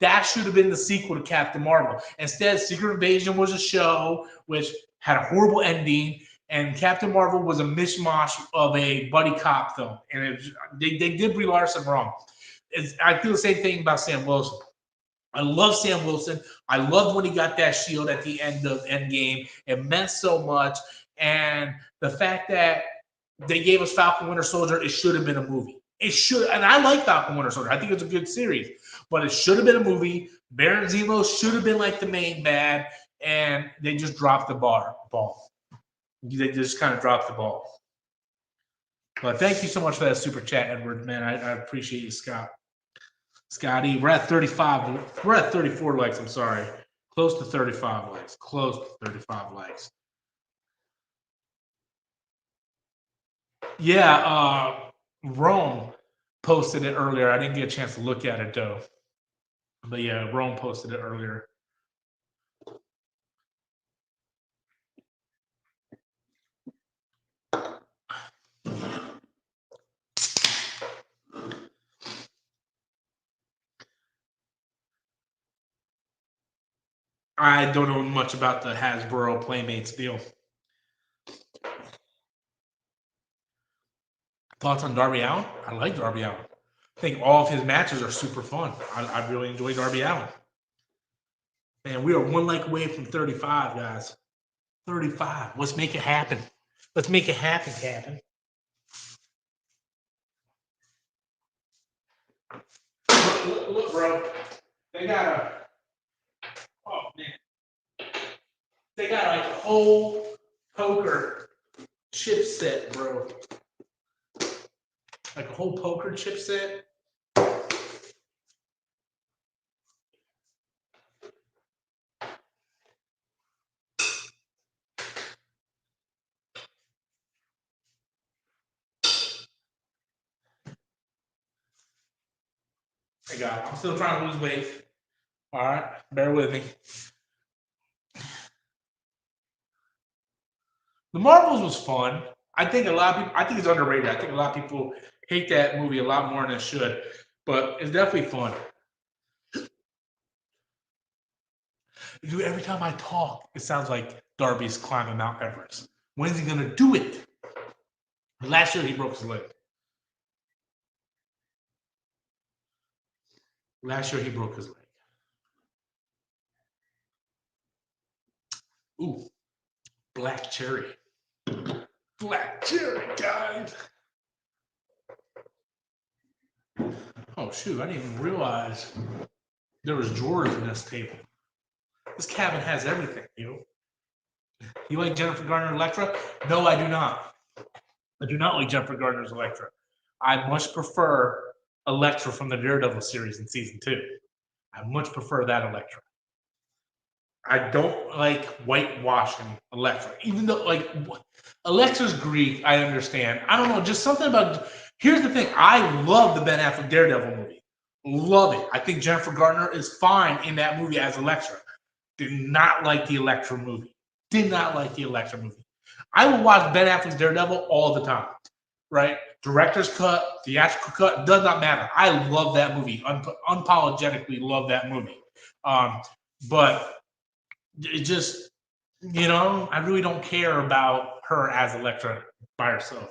That should have been the sequel to Captain Marvel. Instead, Secret Invasion was a show which had a horrible ending, and Captain Marvel was a mishmash of a buddy cop film. And they did Brie Larson wrong. I feel the same thing about Sam Wilson. I love Sam Wilson. I loved when he got that shield at the end of Endgame. It meant so much. And the fact that they gave us Falcon Winter Soldier, it should have been a movie. It should, and I like Falcon Winter Soldier. I think it's a good series, but it should have been a movie. Baron Zemo should have been like the main bad, and they just dropped the ball. They just kind of dropped the ball. But thank you so much for that super chat, Edward. Man, I appreciate you, Scott. Scotty, we're at 35. We're at 34 likes. I'm sorry. Close to 35 likes. Close to 35 likes. Yeah, Rome posted it earlier. I didn't get a chance to look at it though. But yeah, Rome posted it earlier. I don't know much about the Hasbro Playmates deal. Thoughts on Darby Allin? I like Darby Allin. I think all of his matches are super fun. I really enjoy Darby Allin. And we are one like away from 35, guys. 35. Let's make it happen. Let's make it happen, Captain. Look, bro. They got they got like a whole poker chip set, bro. Like a whole poker chip set. I got it. I'm still trying to lose weight. All right, bear with me. The Marvels was fun. I think a lot of people. I think it's underrated. I think a lot of people hate that movie a lot more than it should, but it's definitely fun. Dude, every time I talk, it sounds like Darby's climbing Mount Everest. When's he gonna do it? Last year he broke his leg. Last year he broke his leg. Ooh, black cherry. Black cherry, guys. Oh shoot, I didn't even realize there was drawers in this table. This cabin has everything, you. You like Jennifer Garner Electra? No, I do not. I do not like Jennifer Garner's Electra. I much prefer Electra from the Daredevil series in season 2. I much prefer that Electra. I don't like whitewashing Electra, even though like Electra's Greek. I understand. I don't know, just something about. Here's the thing. I love the Ben Affleck Daredevil movie. Love it. I think Jennifer Garner is fine in that movie as Electra. Did not like the Electra movie. Did not like the Electra movie. I will watch Ben Affleck's Daredevil all the time. Right? Director's cut, theatrical cut, does not matter. I love that movie. Unapologetically love that movie. But it just, I really don't care about her as Elektra by herself,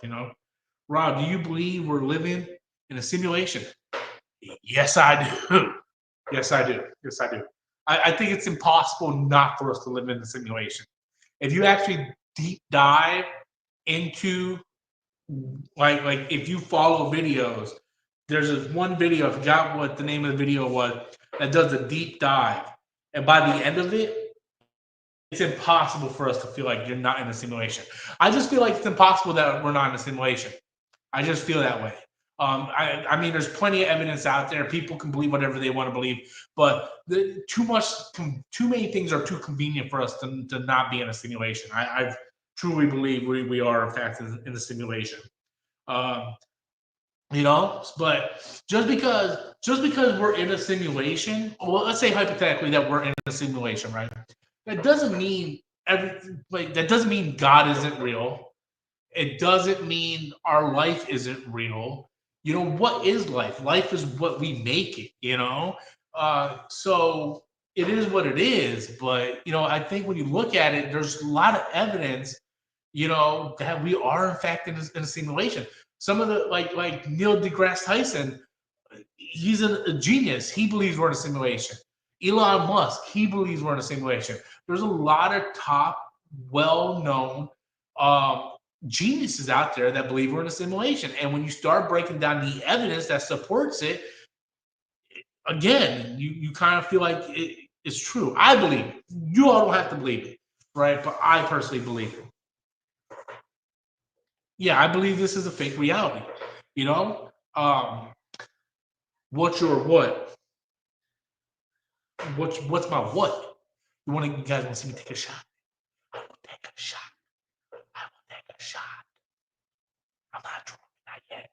Rob, do you believe we're living in a simulation? Yes, I do. Yes, I do. Yes, I do. I think it's impossible not for us to live in a simulation. If you actually deep dive into like if you follow videos, there's this one video, I forgot what the name of the video was, that does a deep dive. And by the end of it, it's impossible for us to feel like you're not in a simulation. I just feel like it's impossible that we're not in a simulation. I just feel that way. I mean, there's plenty of evidence out there. People can believe whatever they want to believe, but too many things are too convenient for us to not be in a simulation. I truly believe we are in fact in a simulation. Um, but just because we're in a simulation, well, let's say hypothetically that we're in a simulation, right? That doesn't mean that doesn't mean God isn't real. It doesn't mean our life isn't real. What is life? Life is what we make it. So it is what it is. But I think when you look at it, there's a lot of evidence, that we are in fact in a simulation. Some of the like Neil deGrasse Tyson, he's a genius. He believes we're in a simulation. Elon Musk, he believes we're in a simulation. There's a lot of top, well-known um, geniuses out there that believe we're in a simulation. And when you start breaking down the evidence that supports it, again, you kind of feel like it's true. I believe it. You all don't have to believe it, right? But I personally believe it. Yeah, I believe this is a fake reality. You know, um, what's your what? What's my what? You guys want to see me take a shot? I will take a shot. I will take a shot. I'm not drunk, not yet.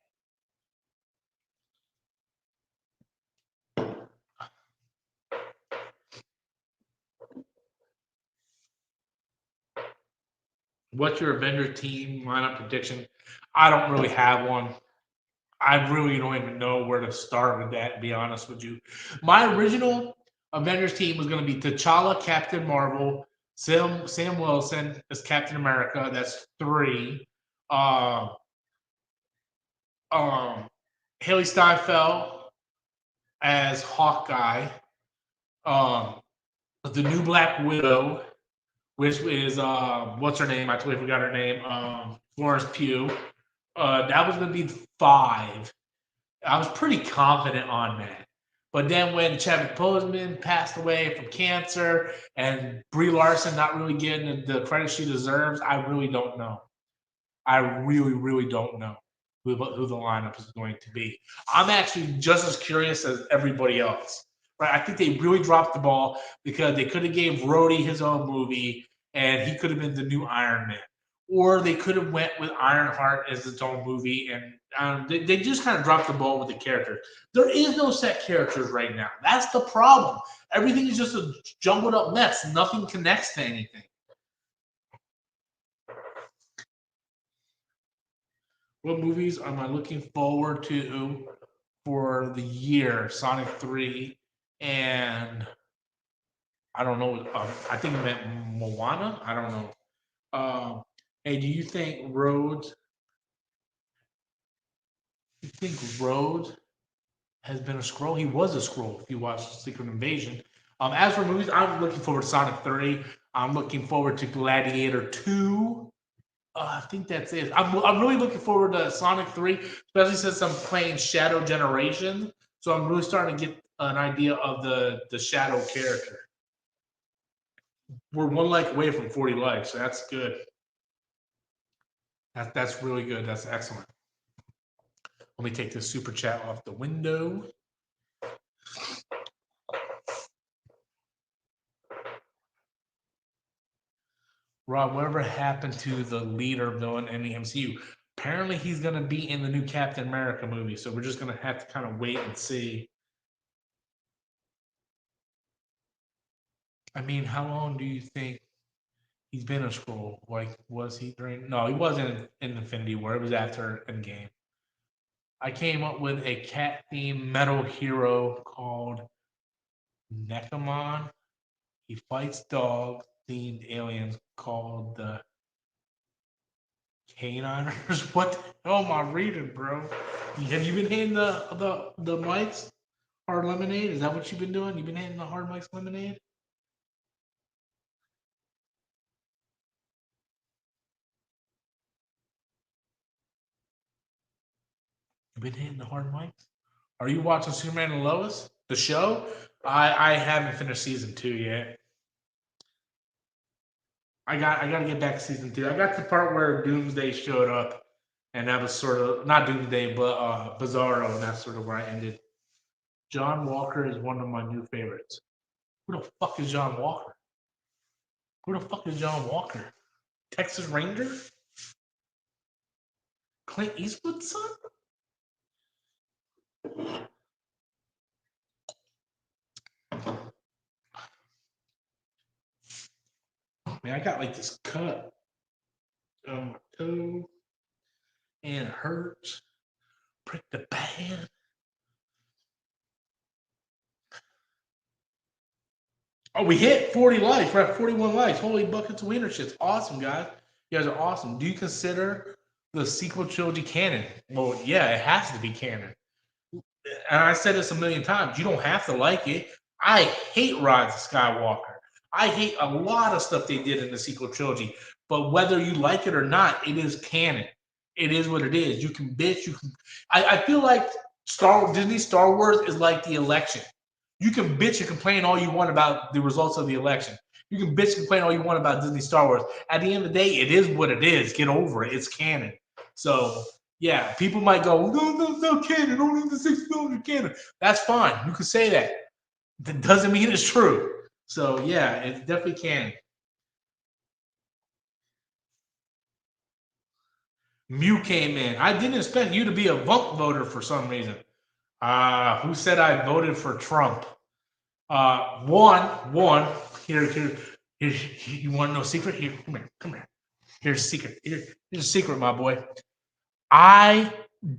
What's your Avengers team lineup prediction? I don't really have one. I really don't even know where to start with that, to be honest with you. My original Avengers team was going to be T'Challa, Captain Marvel, Sam Wilson as Captain America. That's three. Um, um, Haley Steinfeld as Hawkeye. Um, the new Black Widow, which is what's her name? I totally forgot her name. Florence Pugh. That was going to be five. I was pretty confident on that. But then when Chadwick Boseman passed away from cancer and Brie Larson not really getting the credit she deserves, I really don't know. I really, really don't know who the lineup is going to be. I'm actually just as curious as everybody else. Right? I think they really dropped the ball because they could have gave Rhodey his own movie and he could have been the new Iron Man. Or they could have went with Ironheart as its own movie, and they just kind of dropped the ball with the characters. There is no set characters right now. That's the problem. Everything is just a jumbled up mess. Nothing connects to anything. What movies am I looking forward to for the year? Sonic 3 and I don't know. I think it meant Moana. I don't know. Hey, do you think Rhodes? You think Rhodes has been a scroll? He was a scroll. If you watch Secret Invasion. As for movies, I'm looking forward to Sonic 3. I'm looking forward to Gladiator 2. I think that's it. I'm really looking forward to Sonic 3, especially since I'm playing Shadow Generation. So I'm really starting to get an idea of the Shadow character. We're one like away from 40 likes, so that's good. That's really good. That's excellent. Let me take this super chat off the window. Rob, whatever happened to the leader villain in the MCU? Apparently, he's going to be in the new Captain America movie, so we're just going to have to kind of wait and see. I mean, how long do you think he's been a scroll? Like, was he during? No, he wasn't in Infinity War. It was after Endgame. I came up with a cat themed metal hero called Necamon. He fights dog themed aliens called the Caniners. What the hell am I reading, bro? Have you been hitting the mics? Hard lemonade? Is that what you've been doing? You've been hitting the hard mics lemonade? You've been hitting the hard mics? Are you watching Superman and Lois? The show? I haven't finished season 2 yet. I gotta get back to season 2. I got to the part where Doomsday showed up, and that was sort of not Doomsday, but Bizarro, and that's sort of where I ended. John Walker is one of my new favorites. Who the fuck is John Walker? Who the fuck is John Walker? Texas Ranger? Clint Eastwood's son? Man, I got like this cut on my toe, and it hurts. Prick the bad. Oh, we hit 40 likes. We're at 41 likes. Holy buckets of wiener shits. Awesome, guys. You guys are awesome. Do you consider the sequel trilogy canon? Well, yeah, it has to be canon. And I said this a million times. You don't have to like it. I hate Rise of Skywalker. I hate a lot of stuff they did in the sequel trilogy. But whether you like it or not, it is canon. It is what it is. You can bitch. You can. I feel like Disney Star Wars is like the election. You can bitch and complain all you want about the results of the election. You can bitch and complain all you want about Disney Star Wars. At the end of the day, it is what it is. Get over it. It's canon. So yeah, people might go, no, canon. Only the 6 films are canon. That's fine. You can say that. That doesn't mean it's true. So yeah, it's definitely canon. Mew came in. I didn't expect you to be a vote voter for some reason. Who said I voted for Trump? One. Here. You want to know a secret? Here, come here. Here's a secret. Here's a secret, my boy. I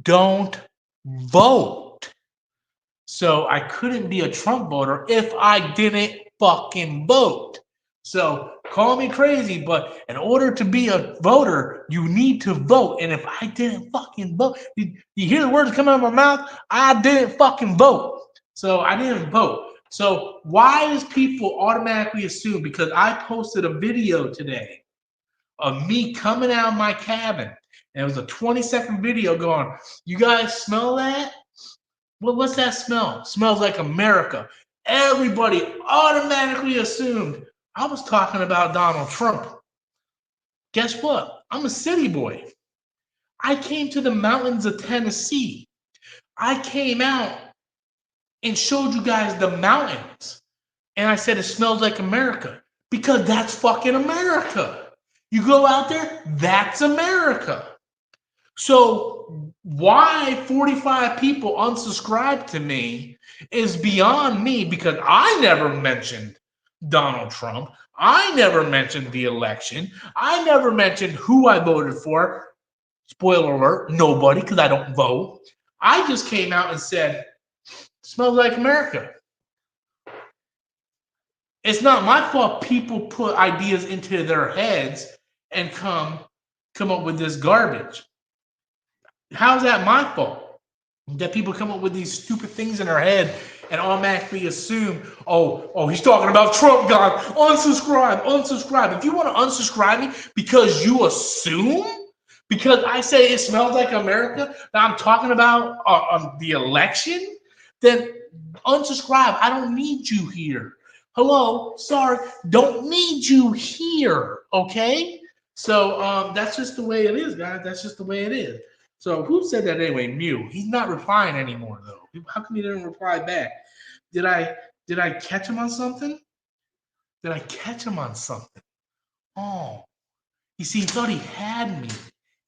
don't vote. So I couldn't be a Trump voter if I didn't fucking vote. So call me crazy, but in order to be a voter, you need to vote. And if I didn't fucking vote, you hear the words coming out of my mouth? I didn't fucking vote. So I didn't vote. So why does people automatically assume, because I posted a video today of me coming out of my cabin, and it was a 20-second video going, you guys smell that? Well, what's that smell? Smells like America. Everybody automatically assumed I was talking about Donald Trump. Guess what? I'm a city boy. I came to the mountains of Tennessee. I came out and showed you guys the mountains. And I said it smells like America because that's fucking America. You go out there, that's America. So why 45 people unsubscribed to me is beyond me, because I never mentioned Donald Trump. I never mentioned the election. I never mentioned who I voted for. Spoiler alert, nobody, because I don't vote. I just came out and said, smells like America. It's not my fault people put ideas into their heads and come up with this garbage. How's that my fault? That people come up with these stupid things in their head and automatically assume, oh, he's talking about Trump, God. Unsubscribe. If you want to unsubscribe me because you assume, because I say it smells like America, that I'm talking about the election, then unsubscribe. I don't need you here. Hello, sorry, don't need you here, okay? So that's just the way it is, guys. That's just the way it is. So who said that anyway? Mew. He's not replying anymore, though. How come he didn't reply back? Did I catch him on something? Did I catch him on something? Oh, you see, he thought he had me.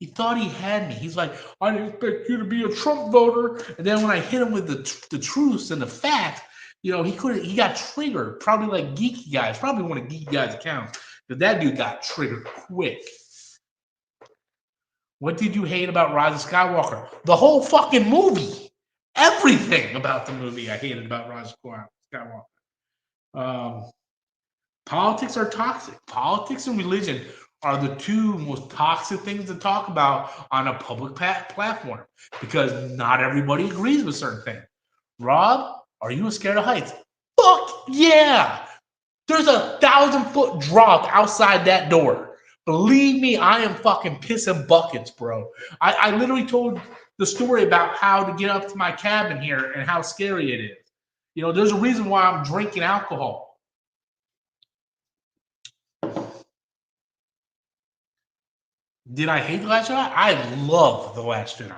He thought he had me. He's like, I didn't expect you to be a Trump voter. And then when I hit him with the truths and the facts, you know, he got triggered. Probably like Geeky Guys. Probably one of Geeky Guys' accounts. Because that dude got triggered quick. What did you hate about Rise of Skywalker? The whole fucking movie. Everything about the movie I hated about Rise of Skywalker. Politics are toxic. Politics and religion are the two most toxic things to talk about on a public platform, because not everybody agrees with certain things. Rob, are you scared of heights? Fuck yeah! There's a 1,000-foot drop outside that door. Believe me, I am fucking pissing buckets, bro. I literally told the story about how to get up to my cabin here and how scary it is. You know, there's a reason why I'm drinking alcohol. Did I hate the Last Jedi? I love the Last Jedi,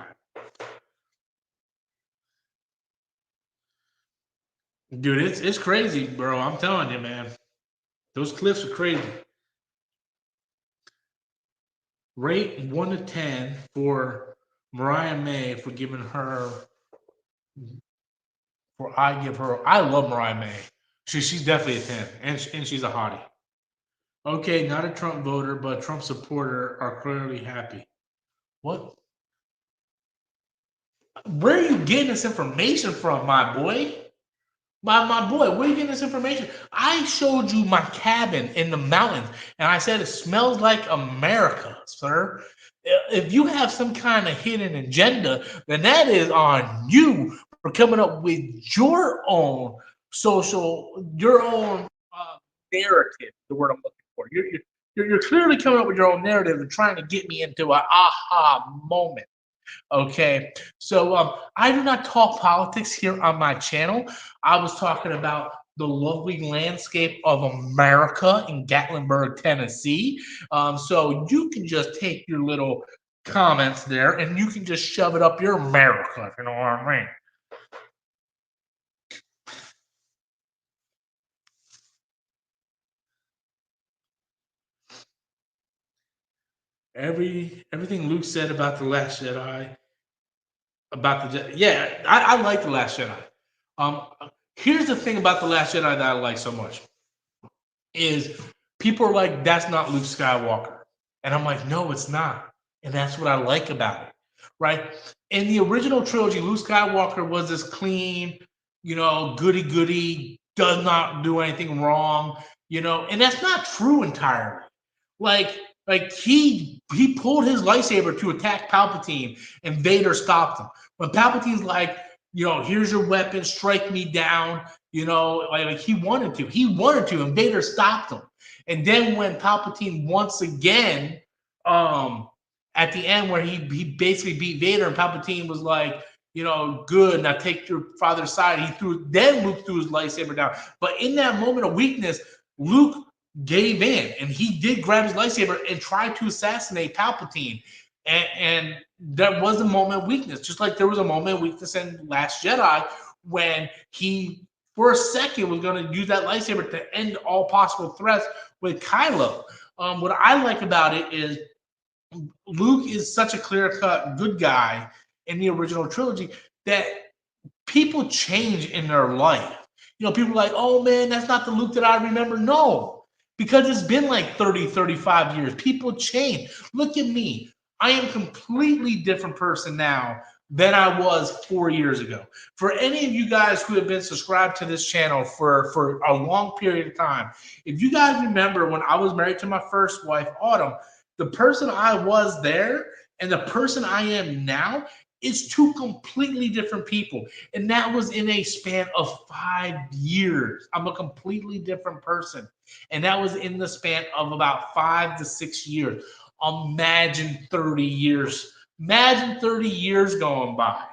dude. It's crazy, bro. I'm telling you, man. Those clips are crazy. Rate 1 to 10 for Mariah May for giving her. For I give her. I love Mariah May. She's definitely a 10, and she's a hottie. Okay, not a Trump voter, but Trump supporter are clearly happy. What? Where are you getting this information from, my boy? My boy, where are you getting this information? I showed you my cabin in the mountains, and I said it smells like America, sir. If you have some kind of hidden agenda, then that is on you for coming up with your own your own narrative. The word I'm looking for. You're clearly coming up with your own narrative and trying to get me into an aha moment. Okay, so I do not talk politics here on my channel. I was talking about the lovely landscape of America in Gatlinburg, Tennessee. So you can just take your little comments there and you can just shove it up your America, if you know what I mean. Everything Luke said about the Last Jedi, about the yeah, I like the Last Jedi. Um, Here's the thing about the Last Jedi that I like so much is people are like, that's not Luke Skywalker. And I'm like, no, it's not. And that's what I like about it. Right? In the original trilogy, Luke Skywalker was this clean, goody goody, does not do anything wrong, and that's not true entirely. Like, he pulled his lightsaber to attack Palpatine, and Vader stopped him. When Palpatine's like, here's your weapon, strike me down, like he wanted to, and Vader stopped him. And then when Palpatine once again, at the end where he basically beat Vader, and Palpatine was like, good, now take your father's side. Luke threw his lightsaber down. But in that moment of weakness, Luke gave in, and he did grab his lightsaber and try to assassinate Palpatine. And that was a moment of weakness, just like there was a moment of weakness in Last Jedi when he, for a second, was going to use that lightsaber to end all possible threats with Kylo. What I like about it is Luke is such a clear-cut good guy in the original trilogy that people change in their life. People are like, oh man, that's not the Luke that I remember. No, because it's been like 30, 35 years. People change. Look at me. I am a completely different person now than I was 4 years ago. For any of you guys who have been subscribed to this channel for a long period of time, if you guys remember when I was married to my first wife, Autumn, the person I was there and the person I am now is two completely different people. And that was in a span of 5 years. I'm a completely different person. And that was in the span of about 5 to 6 years. Imagine 30 years. Imagine 30 years going by.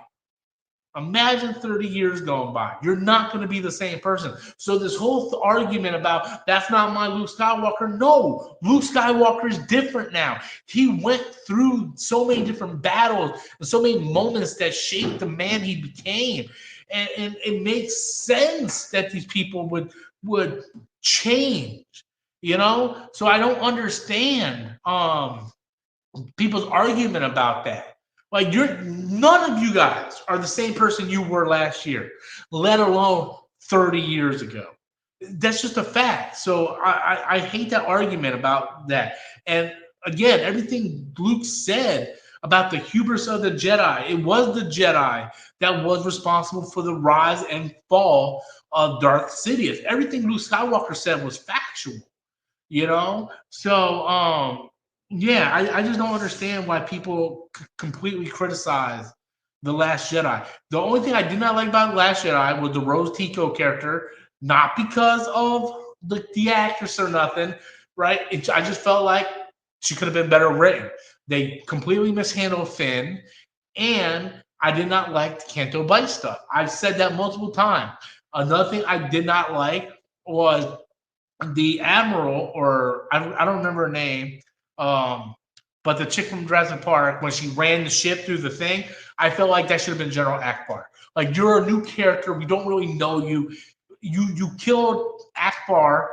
Imagine 30 years going by. You're not going to be the same person. So this whole argument about that's not my Luke Skywalker. No, Luke Skywalker is different now. He went through so many different battles and so many moments that shaped the man he became. And it makes sense that these people would change, So I don't understand people's argument about that. Like none of you guys are the same person you were last year, let alone 30 years ago. That's just a fact. So I hate that argument about that. And again, everything Luke said about the hubris of the Jedi, it was the Jedi that was responsible for the rise and fall of Darth Sidious. Everything Luke Skywalker said was factual. So yeah, I just don't understand why people completely criticize the Last Jedi. The only thing I did not like about the Last Jedi was the Rose Tico character, not because of the actress or nothing, right? I just felt like she could have been better written. They completely mishandled Finn, and I did not like the Canto Bight stuff. I've said that multiple times. Another thing I did not like was the admiral, or I don't remember her name. But the chick from Jurassic Park, when she ran the ship through the thing, I felt like that should have been General Akbar. Like, you're a new character. We don't really know you. You killed Akbar.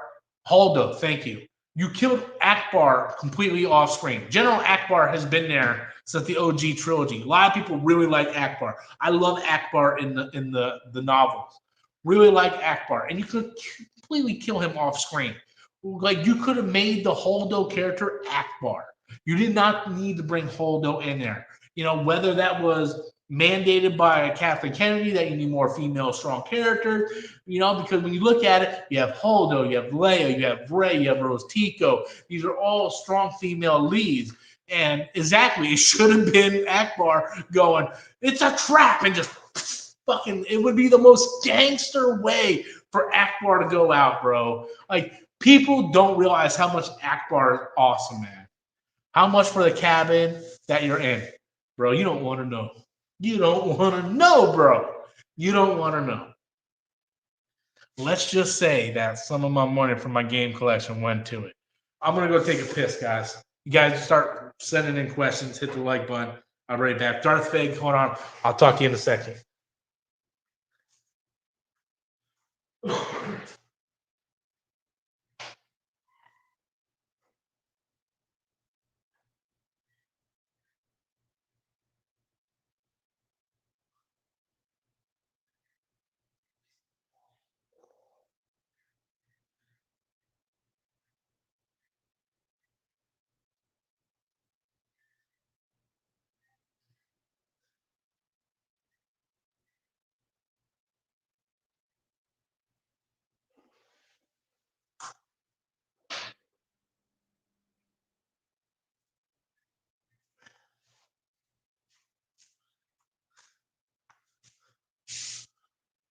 Holdo, thank you. You killed Akbar completely off screen. General Akbar has been there since the OG trilogy. A lot of people really like Akbar. I love Akbar in the novels. Really like Akbar, and you could completely kill him off screen. Like, you could have made the Holdo character Akbar. You did not need to bring Holdo in there. You know, whether that was mandated by Kathleen Kennedy that you need more female strong characters, you know, because when you look at it, you have Holdo, you have Leia, you have Rey, you have Rose Tico. These are all strong female leads. And exactly, it should have been Akbar going, it's a trap, and just fucking, it would be the most gangster way for Akbar to go out, bro. Like, people don't realize how much Akbar is awesome, man. How much for the cabin that you're in, bro? You don't want to know. You don't want to know, bro. You don't want to know. Let's just say that some of my money from my game collection went to it. I'm going to go take a piss, guys. You guys start sending in questions. Hit the like button. I'll be right back. Darth Fig, hold on. I'll talk to you in a second.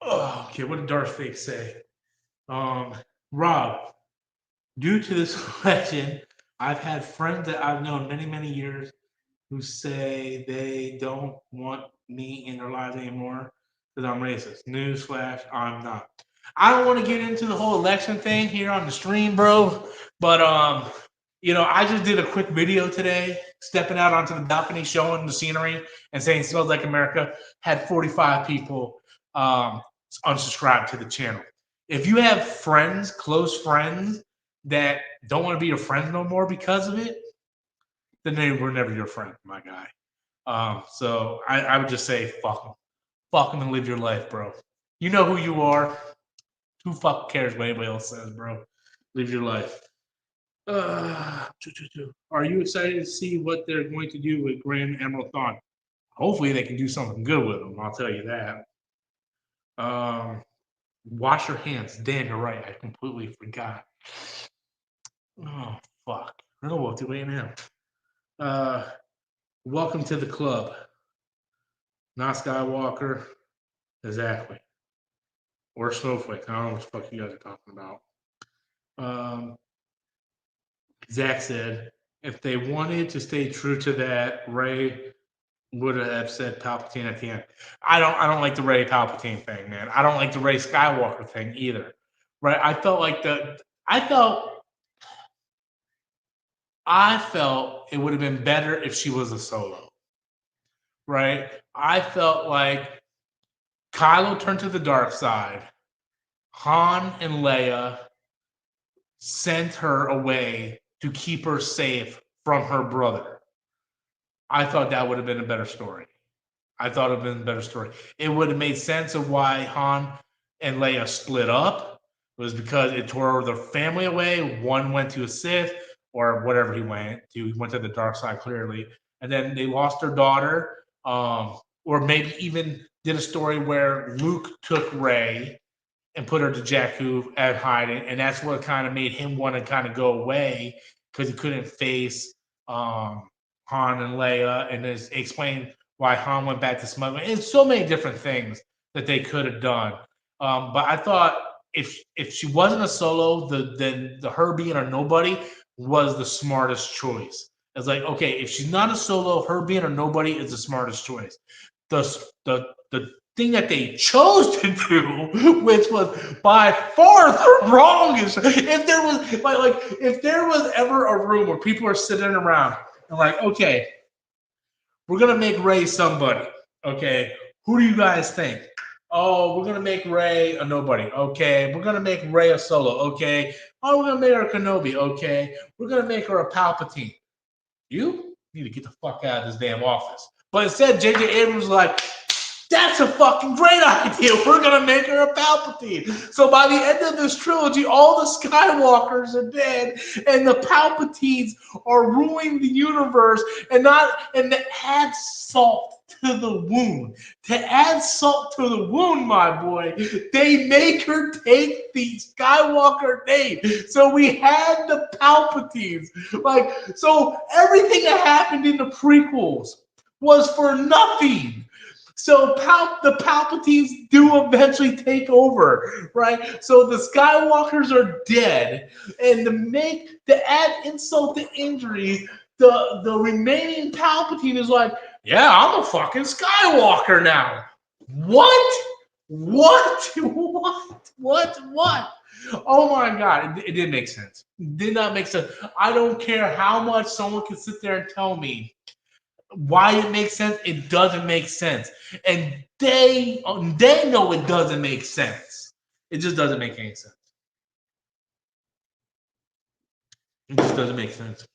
Oh, okay, what did Darth Fig say? Rob, due to this question, I've had friends that I've known many, many years who say they don't want me in their lives anymore because I'm racist. Newsflash, I'm not. I don't want to get into the whole election thing here on the stream, bro. But you know, I just did a quick video today, stepping out onto the balcony, showing the scenery, and saying "Smells Like America." Had 45 people unsubscribe to the channel. If you have friends, close friends, that don't want to be your friends no more because of it, then they were never your friend, my guy. So I would just say fuck them and live your life, bro. You know who you are. Who fuck cares what anybody else says, bro? Live your life. Are you excited to see what they're going to do with Grand Emerald Thawne? Hopefully they can do something good with them. I'll tell you that. Wash your hands. Dan, you're right. I completely forgot. Oh fuck. I don't know what to do right now. Welcome to the club. Not Skywalker. Exactly. Or Snowflake. I don't know what the fuck you guys are talking about. Zach said, if they wanted to stay true to that, Ray would have said Palpatine at the end. I don't like the Ray Palpatine thing, man. I don't like the Ray Skywalker thing either. Right? I felt it would have been better if she was a solo. Right? I felt like Kylo turned to the dark side. Han and Leia sent her away to keep her safe from her brother. I thought that would have been a better story. I thought it would have been a better story. It would have made sense of why Han and Leia split up. It was because it tore their family away. One went to a Sith or whatever he went to. He went to the dark side clearly. And then they lost their daughter. Or maybe even did a story where Luke took Rey and put her to Jakku at hiding, and that's what kind of made him want to kind of go away because he couldn't face Han and Leia, and it's explained why Han went back to smuggling. And so many different things that they could have done. But I thought if she wasn't a solo, then her being a nobody was the smartest choice. It's like, okay, if she's not a solo, her being a nobody is the smartest choice. The thing that they chose to do, which was by far the wrongest. If there was if there was ever a room where people are sitting around I'm like, okay, we're gonna make Ray somebody. Okay, who do you guys think? Oh, we're gonna make Ray a nobody. Okay, we're gonna make Ray a Solo. Okay, oh, we're gonna make her a Kenobi. Okay, we're gonna make her a Palpatine. You need to get the fuck out of this damn office. But instead, J.J. Abrams was like, that's a fucking great idea. We're gonna make her a Palpatine. So by the end of this trilogy, all the Skywalkers are dead, and the Palpatines are ruling the universe, and to add salt to the wound. To add salt to the wound, my boy, they make her take the Skywalker name. So we had the Palpatines. Like, so everything that happened in the prequels was for nothing. So the Palpatines do eventually take over, right? So the Skywalkers are dead, and to add insult to injury, the remaining Palpatine is like, yeah, I'm a fucking Skywalker now. What? What? What? Oh my god, it didn't make sense. It did not make sense. I don't care how much someone can sit there and tell me why it makes sense. It doesn't make sense, and they know it doesn't make sense. It just doesn't make any sense. It just doesn't make sense.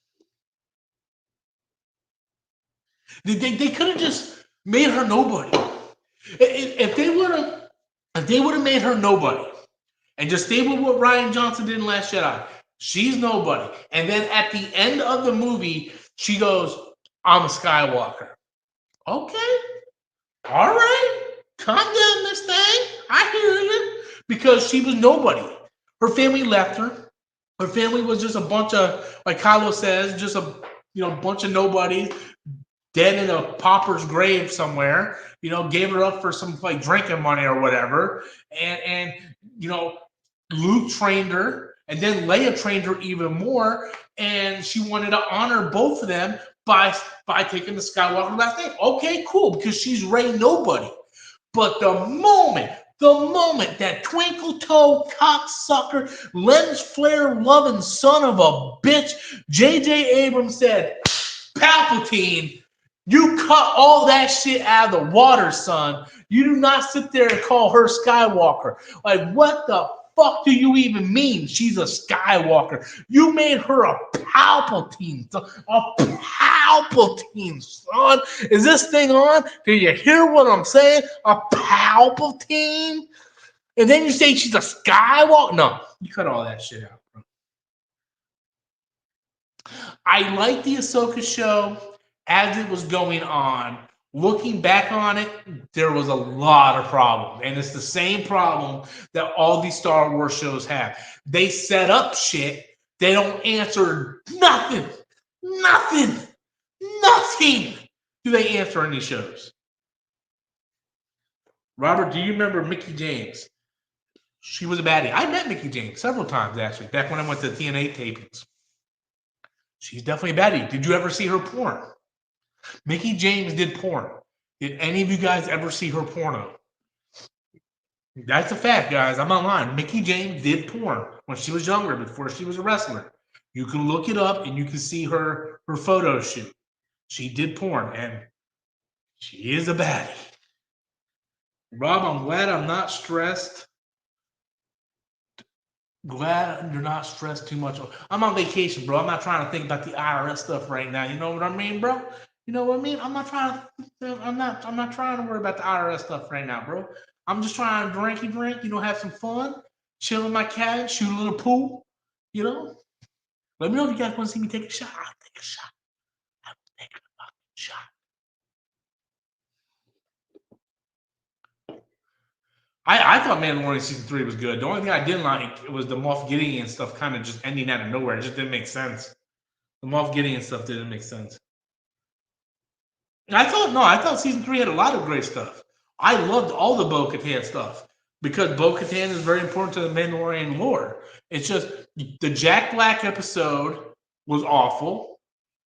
They could have just made her nobody. If they would have made her nobody and just stayed with what Rian Johnson did in Last Jedi, she's nobody. And then at the end of the movie, she goes, I'm a Skywalker. Okay. All right. Calm down, Miss Thing. I hear you. Because she was nobody. Her family left her. Her family was just a bunch of, like Kylo says, just a bunch of nobodies dead in a pauper's grave somewhere. Gave her up for some like drinking money or whatever. And Luke trained her, and then Leia trained her even more, and she wanted to honor both of them by taking the Skywalker last name. Okay, cool, because she's Rey nobody. But the moment that twinkle toe cocksucker, lens flare loving son of a bitch, J.J. Abrams said, Palpatine, you cut all that shit out of the water, son. You do not sit there and call her Skywalker. Like, what the fuck do you even mean she's a Skywalker? You made her a Palpatine, a Palpatine, son. Is this thing on? Do you hear what I'm saying? A Palpatine? And then you say she's a Skywalker? No, you cut all that shit out. I like the Ahsoka show as it was going on. Looking back on it, there was a lot of problems. And it's the same problem that all these Star Wars shows have. They set up shit. They don't answer nothing. Nothing. Nothing do they answer in these shows. Robert, do you remember Mickey James? She was a baddie. I met Mickey James several times, actually, back when I went to TNA tapings. She's definitely a baddie. Did you ever see her porn? Mickey James did porn. Did any of you guys ever see her porno? That's a fact, guys. I'm not lying. Mickey James did porn when she was younger, before she was a wrestler. You can look it up and you can see her photo shoot. She did porn, and she is a baddie. Rob, I'm glad I'm not stressed. Glad you're not stressed too much. I'm on vacation, bro. I'm not trying to think about the IRS stuff right now. You know what I mean, bro? You know what I mean? I'm not trying to worry about the IRS stuff right now, bro. I'm just trying to drink, have some fun, chill in my cabin, shoot a little pool, Let me know if you guys want to see me take a shot. I'll take a shot. I'll take a fucking shot. I thought Mandalorian season 3 was good. The only thing I didn't like was the Moff Gideon stuff kind of just ending out of nowhere. It just didn't make sense. The Moff Gideon stuff didn't make sense. I thought season 3 had a lot of great stuff. I loved all the Bo-Katan stuff because Bo-Katan is very important to the Mandalorian lore. It's just the Jack Black episode was awful,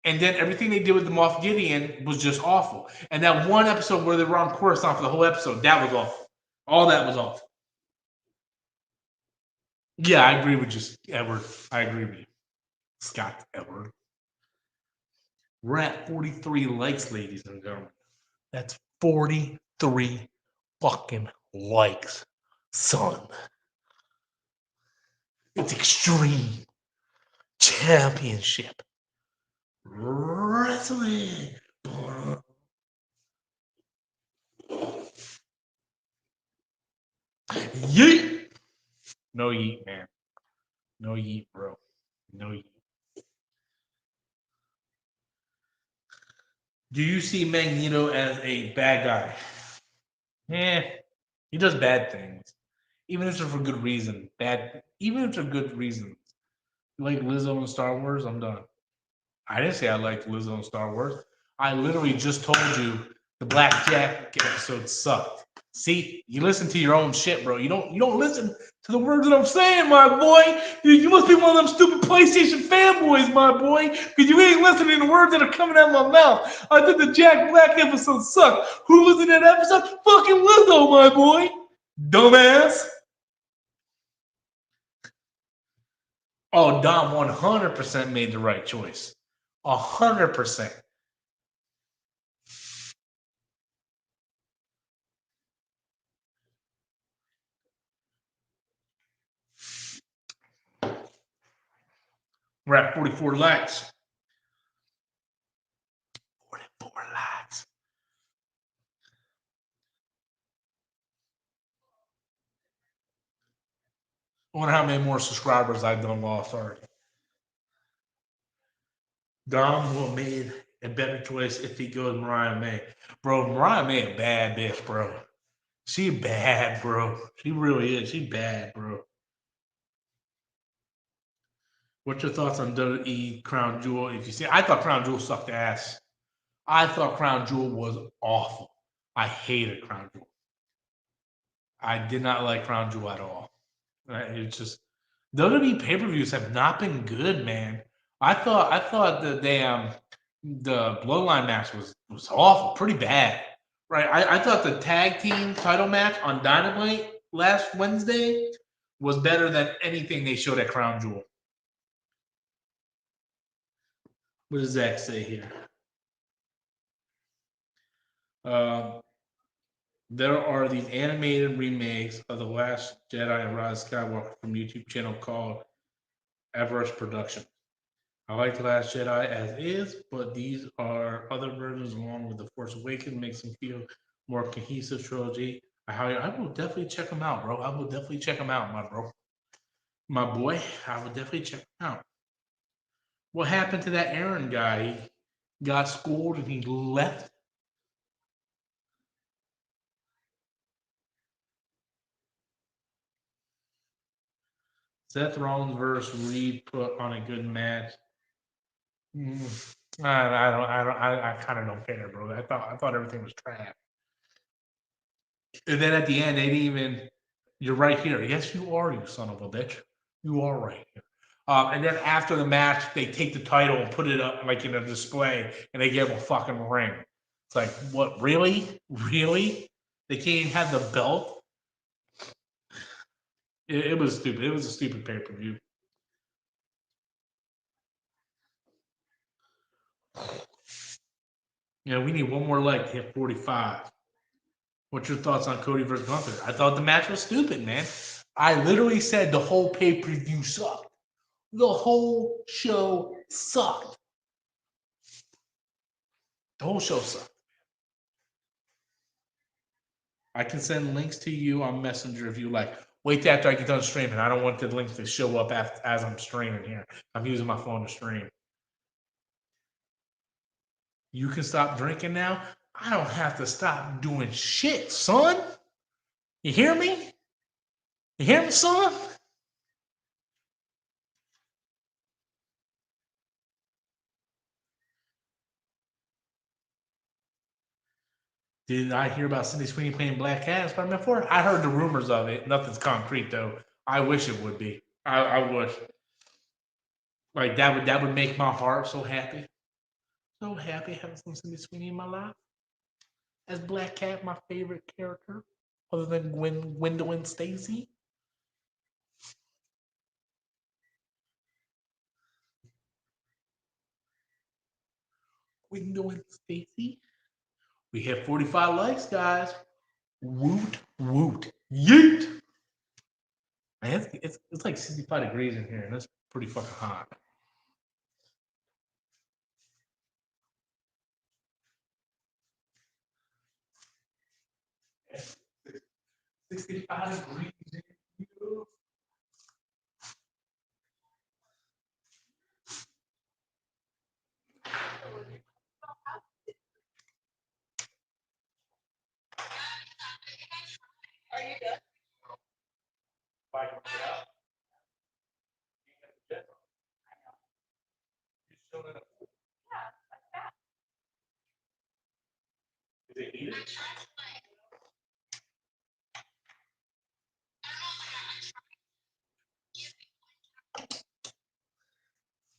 and then everything they did with the Moff Gideon was just awful. And that one episode where they were on Coruscant for the whole episode, that was awful. All that was awful. Yeah, I agree with you, Edward. I agree with you, Scott Edward. We're at 43 likes, ladies and gentlemen. That's 43 fucking likes, son. It's Extreme Championship Wrestling. Yeet. No yeet, man. No yeet, bro. No yeet. Do you see Magneto as a bad guy? Yeah, he does bad things. Even if they're for good reason. Even if they're good reasons. Like Lizzo in Star Wars, I'm done. I didn't say I liked Lizzo in Star Wars. I literally just told you the Black Jack episode sucked. See, you listen to your own shit, bro. You don't listen to the words that I'm saying, my boy. You must be one of them stupid PlayStation fanboys, my boy, because you ain't listening to the words that are coming out of my mouth. I think the Jack Black episode sucked. Who was in that episode? Fucking Lizzo, my boy. Dumbass. Oh, Dom 100% made the right choice. 100%. We're at 44 likes. 44 likes. I wonder how many more subscribers I've done lost already. Dom will have made a better choice if he goes Mariah May. Bro, Mariah May a bad bitch, bro. She bad, bro. She really is. She bad, bro. What's your thoughts on WWE Crown Jewel? If you see, I thought Crown Jewel sucked ass. I thought Crown Jewel was awful. I hated Crown Jewel. I did not like Crown Jewel at all. It's just WWE pay-per-views have not been good, man. I thought the Bloodline match was awful, pretty bad. Right. I thought the tag team title match on Dynamite last Wednesday was better than anything they showed at Crown Jewel. What does Zach say here? Uh, there are these animated remakes of The Last Jedi and Rise of Skywalker from YouTube channel called Everest Production. I like The Last Jedi as is, but these are other versions along with The Force Awakens makes them feel more cohesive trilogy. I will definitely check them out, bro. I will definitely check them out, my bro. My boy, I will definitely check them out. What happened to that Aaron guy? He got schooled and he left. Seth Rollins versus Reed put on a good match. I kind of don't care, bro. I thought everything was trash. And then at the end, they didn't even. You're right here. Yes, you are, you son of a bitch. You are right here. And then after the match, they take the title and put it up like in a display, and they give him a fucking ring. It's like, what? Really? Really? They can't even have the belt. It was stupid. It was a stupid pay per view. Yeah, we need one more leg to hit 45. What's your thoughts on Cody versus Gunther? I thought the match was stupid, man. I literally said the whole pay per view sucked. The whole show sucked. The whole show sucked. I can send links to you on Messenger if you like. Wait till after I get done streaming. I don't want the links to show up as I'm streaming here. I'm using my phone to stream. You can stop drinking now. I don't have to stop doing shit, son. You hear me? You hear me, son? Did I hear about Cindy Sweeney playing Black Cat Spider-Man 4? I heard the rumors of it. Nothing's concrete though. I wish it would be. I wish. Like that would make my heart so happy. So happy having some Cindy Sweeney in my life. As Black Cat, my favorite character, other than Gwendolyn Stacy. we doing, Stacy? We hit 45 likes, guys. Woot woot yeet. Man, it's like 65 degrees in here, and that's pretty fucking hot. Yeah, 65 degrees in here. Is it heated?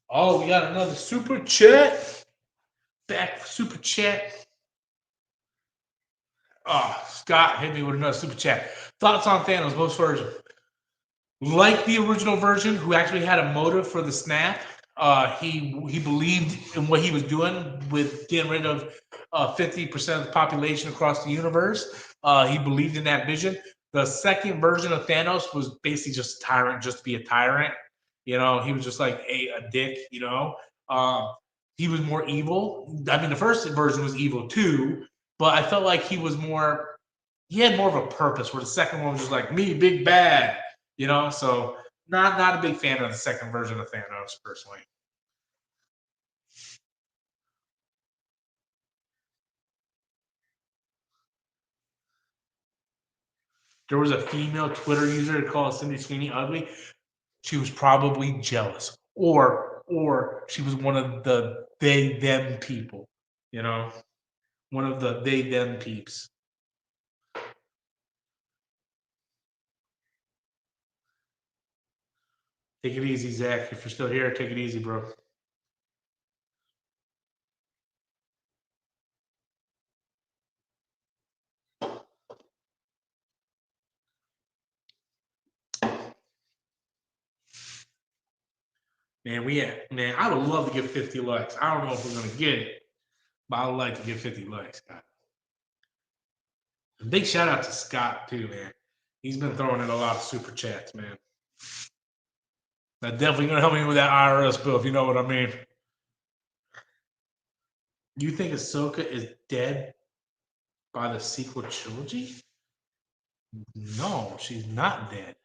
Oh, we got another super chat. Back for super chat. Oh, Scott hit me with another super chat. Thoughts on Thanos, most version. Like the original version, who actually had a motive for the snap. He believed in what he was doing with getting rid of 50% of the population across the universe. He believed in that vision. The second version of Thanos was basically just a tyrant, just to be a tyrant. You know, he was just like a dick. You know, he was more evil. I mean, the first version was evil too, but I felt like he was more. He had more of a purpose. Where the second one was just like me, big bad. You know, so not a big fan of the second version of Thanos personally. There was a female Twitter user that called Cindy Sweeney ugly. She was probably jealous, or she was one of the they them people. You know, one of the they them peeps. Take it easy, Zach. If you're still here, take it easy, bro. Man, I would love to get 50 likes. I don't know if we're gonna get it, but I would like to get 50 likes, guys. Big shout out to Scott too, man. He's been throwing in a lot of super chats, man. That's definitely gonna help me with that IRS bill, if you know what I mean. You think Ahsoka is dead by the sequel trilogy? No, she's not dead.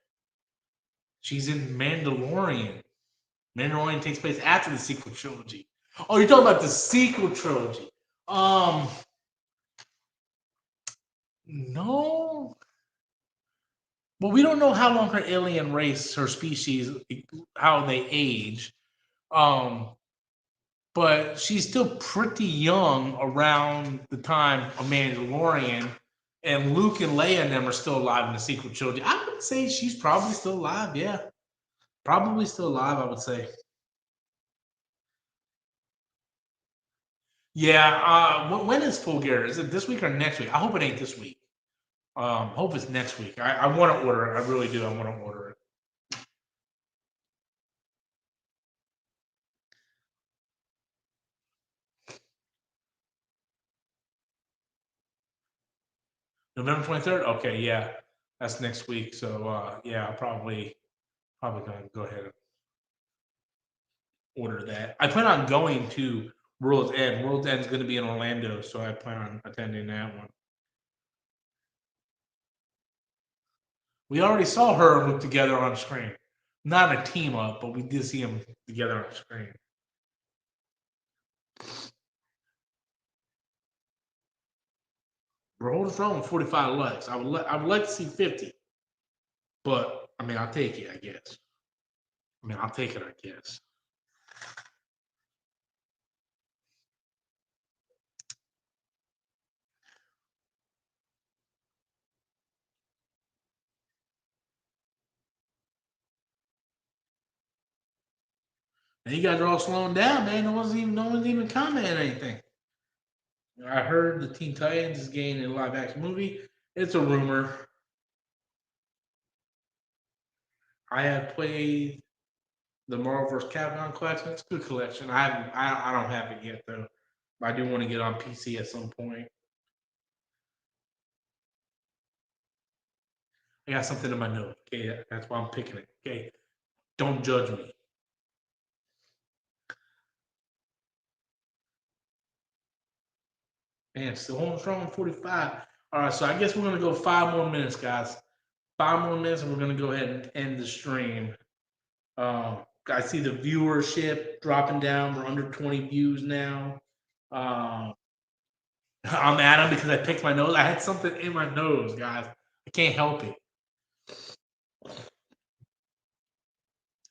She's in Mandalorian. Mandalorian takes place after the sequel trilogy. Oh, you're talking about the sequel trilogy. Um, no. Well, we don't know how long her alien race, her species, how they age. Um, but she's still pretty young around the time of Mandalorian, and Luke and Leia and them are still alive in the sequel trilogy. I would say she's probably still alive. Yeah, probably still alive. I would say. Yeah. When is Full Gear? Is it this week or next week? I hope it ain't this week. Hope it's next week. I want to order it. I really do. I want to order it. November 23rd. Okay, yeah, that's next week. So yeah, I'll probably gonna go ahead and order that. I plan on going to World's End. World's End is going to be in Orlando, so I plan on attending that one. We already saw her and Luke together on screen. Not a team up, but we did see them together on screen. We're holding strong with 45 likes. I would like to see 50, but I mean, I'll take it, I guess. I mean, I'll take it, I guess. And you guys are all slowing down, man. No one's even commenting anything. I heard the Teen Titans is getting a live action movie. It's a rumor. I have played the Marvel vs. Capcom collection. It's a good collection. I don't have it yet though. I do want to get on PC at some point. I got something in my note. Okay, that's why I'm picking it. Okay, don't judge me. Man, still holding strong 45. All right, so I guess we're gonna go 5 more minutes, guys. 5 more minutes, and we're gonna go ahead and end the stream. I see the viewership dropping down. We're under 20 views now. Um, I'm at them because I picked my nose. I had something in my nose, guys. I can't help it.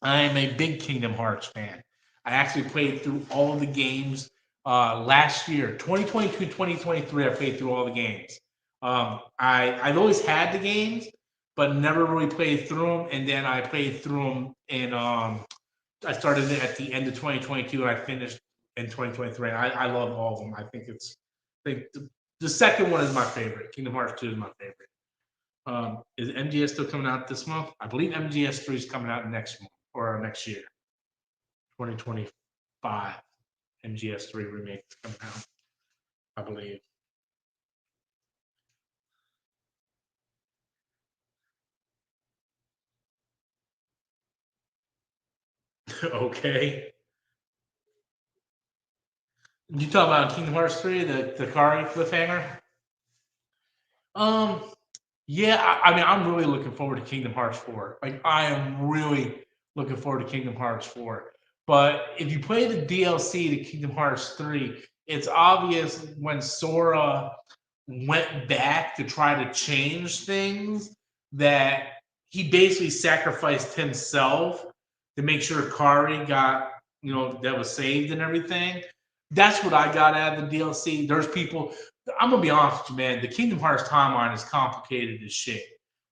I am a big Kingdom Hearts fan. I actually played through all the games last year, 2022, 2023. I played through all the games. I've always had the games, but never really played through them. And then I played through them in I started it at the end of 2022 and I finished in 2023. And I love all of them. I think the second one is my favorite. Kingdom Hearts 2 is my favorite. Is MGS still coming out this month? I believe MGS 3 is coming out next month or next year, 2025. MGS 3 remake is coming out, I believe. Okay. You talk about Kingdom Hearts 3, the Kari cliffhanger? Um, yeah, I mean, I'm really looking forward to Kingdom Hearts 4. Like, I am really looking forward to Kingdom Hearts 4. But if you play the DLC to Kingdom Hearts 3, it's obvious when Sora went back to try to change things that he basically sacrificed himself to make sure Kari got, that was saved and everything. That's what I got out of the DLC. There's people, I'm gonna be honest with you, man. The Kingdom Hearts timeline is complicated as shit.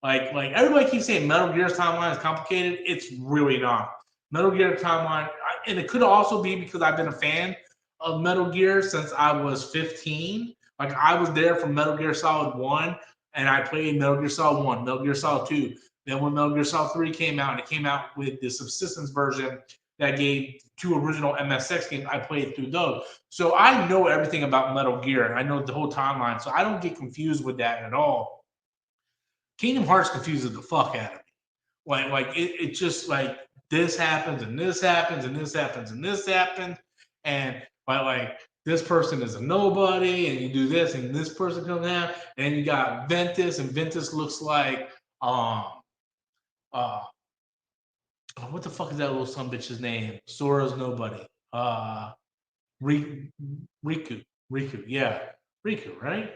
Like everybody keeps saying Metal Gear's timeline is complicated. It's really not. Metal Gear timeline, and it could also be because I've been a fan of Metal Gear since I was 15. Like I was there from Metal Gear Solid 1 and I played Metal Gear Solid 1, Metal Gear Solid 2. Then when Metal Gear Solid 3 came out, and it came out with the subsistence version that gave two original MSX games, I played through those. So I know everything about Metal Gear and I know the whole timeline. So I don't get confused with that at all. Kingdom Hearts confuses the fuck out of me. It's just like this happens and this happens and this happens and this happens. And this person is a nobody, and you do this, and this person comes out, and then you got Ventus, and Ventus looks like uh what the fuck is that little son bitch's name? Sora's nobody. Riku. Riku, yeah. Riku, right?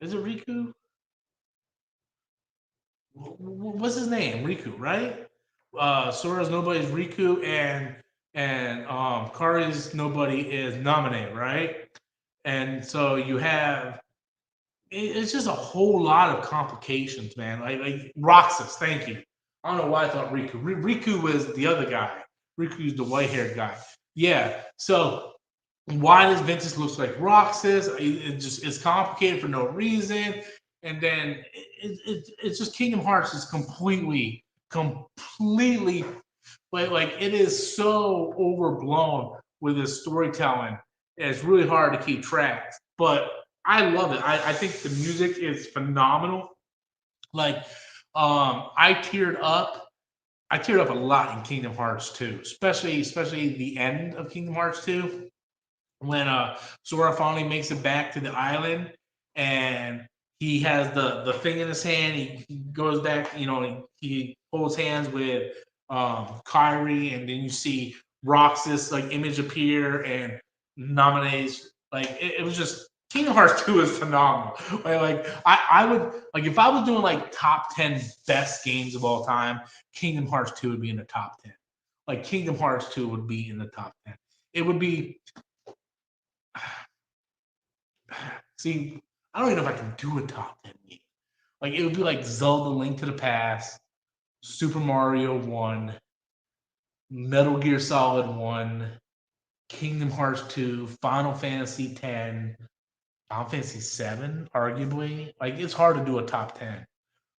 Is it Riku? What's his name? Riku, right? Sora's nobody is Riku, and Kari's nobody is Naminé, right? And so you have it's just a whole lot of complications, man. Like Roxas, thank you. I don't know why I thought Riku. Riku was the other guy. Riku's the white haired guy. Yeah. So why does Ventus look like Roxas? It just it's complicated for no reason. And then it's just Kingdom Hearts is completely like it is so overblown with its storytelling. It's really hard to keep track. But I love it. I think the music is phenomenal. Like I teared up. I teared up a lot in Kingdom Hearts 2, especially the end of Kingdom Hearts 2 when Sora finally makes it back to the island and he has the thing in his hand. He goes back, he holds hands with Kyrie, and then you see Roxas like image appear and nominates. Like it was just Kingdom Hearts 2 is phenomenal. I would like if I was doing like top 10 best games of all time, Kingdom Hearts 2 would be in the top 10. Like Kingdom Hearts 2 would be in the top 10. It would be see, I don't even know if I can do a top 10 game. Like it would be like Zelda Link to the Past, Super Mario 1, Metal Gear Solid 1, Kingdom Hearts 2, Final Fantasy 10, Final Fantasy 7, arguably. Like it's hard to do a top 10.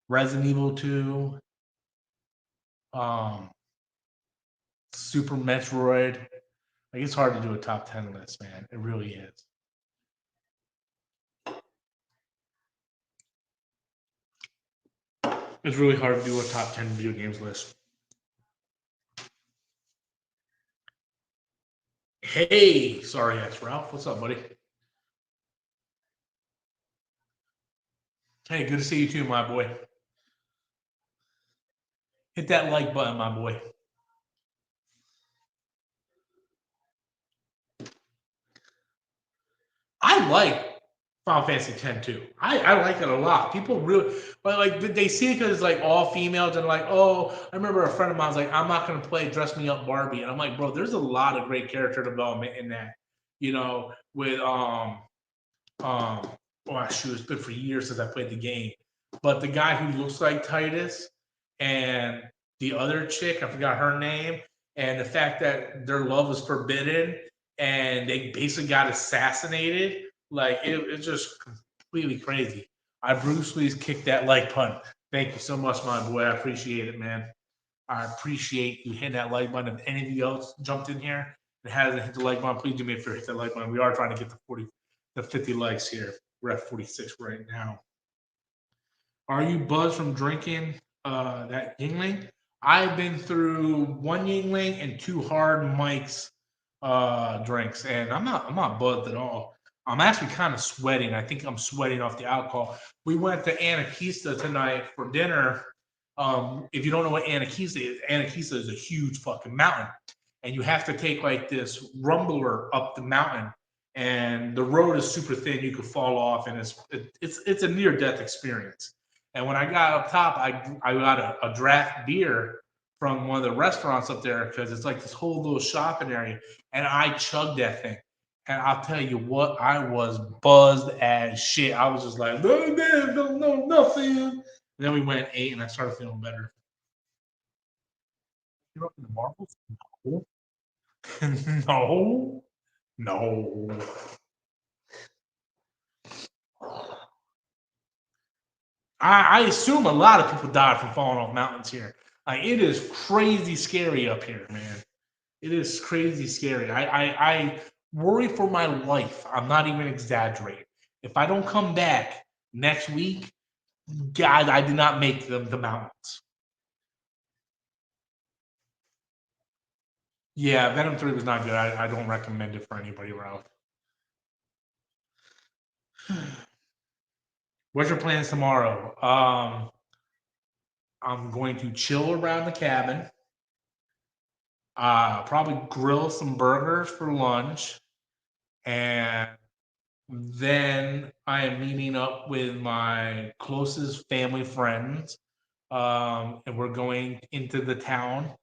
Resident Evil 2, um, Super Metroid. Like it's hard to do a top 10 list, man. It really is. It's really hard to do a top 10 video games list. Hey, sorry, ass Ralph. What's up, buddy? Hey, good to see you too, my boy. Hit that like button, my boy. I like Final Fantasy X too. I like it a lot. People really, but like they see it because it's like all females and like, oh, I remember a friend of mine was like, I'm not gonna play Dress Me Up Barbie, and I'm like, bro, there's a lot of great character development in that. With um, oh shoot, it's been for years since I played the game. But the guy who looks like Titus and the other chick, I forgot her name, and the fact that their love was forbidden and they basically got assassinated, like it's just completely crazy. I Bruce Lee's kicked that like button. Thank you so much, my boy. I appreciate it, man. I appreciate you hitting that like button. If any of you else jumped in here and hasn't hit the like button, please do me a favor, hit that like button. We are trying to get the 50 likes here. We're at 46 right now. Are you buzzed from drinking that Yingling? I've been through one Yingling and two hard Mike's drinks, and I'm not buzzed at all. I'm actually kind of sweating. I think I'm sweating off the alcohol. We went to Anakista tonight for dinner. If you don't know what Anakista is a huge fucking mountain, and you have to take like this rumbler up the mountain, and the road is super thin. You could fall off, and it's a near death experience. And when I got up top, I got a draft beer from one of the restaurants up there because it's like this whole little shopping area, and I chugged that thing. And I'll tell you what, I was buzzed as shit. I was just like, no, man, no, nothing. And then we went and ate, and I started feeling better. You're up in the marbles? No, no, no. I assume a lot of people died from falling off mountains here. Like it is crazy scary up here, man. It is crazy scary. I worry for my life. I'm not even exaggerating. If I don't come back next week, God, I did not make the mountains. Yeah, Venom 3 was not good. I don't recommend it for anybody, Ralph. What's your plans tomorrow? I'm going to chill around the cabin. Probably grill some burgers for lunch, and then I am meeting up with my closest family friends, and we're going into the town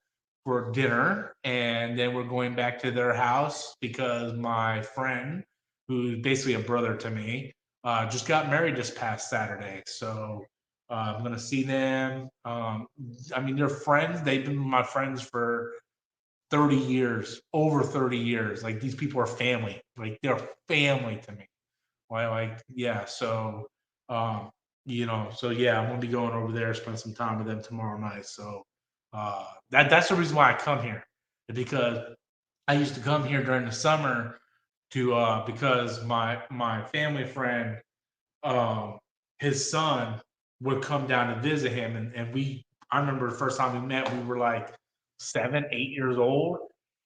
for dinner, and then we're going back to their house because my friend, who's basically a brother to me, just got married this past Saturday. So I'm gonna see them. I mean, they're friends. They've been my friends for 30 years, over 30 years. Like these people are family. Like they're family to me. Yeah. So, um, so yeah, I'm gonna be going over there, spend some time with them tomorrow night. So, that's the reason why I come here, because I used to come here during the summer to because my family friend, um, his son would come down to visit him, and I remember the first time we met, we were like 7, 8 years old,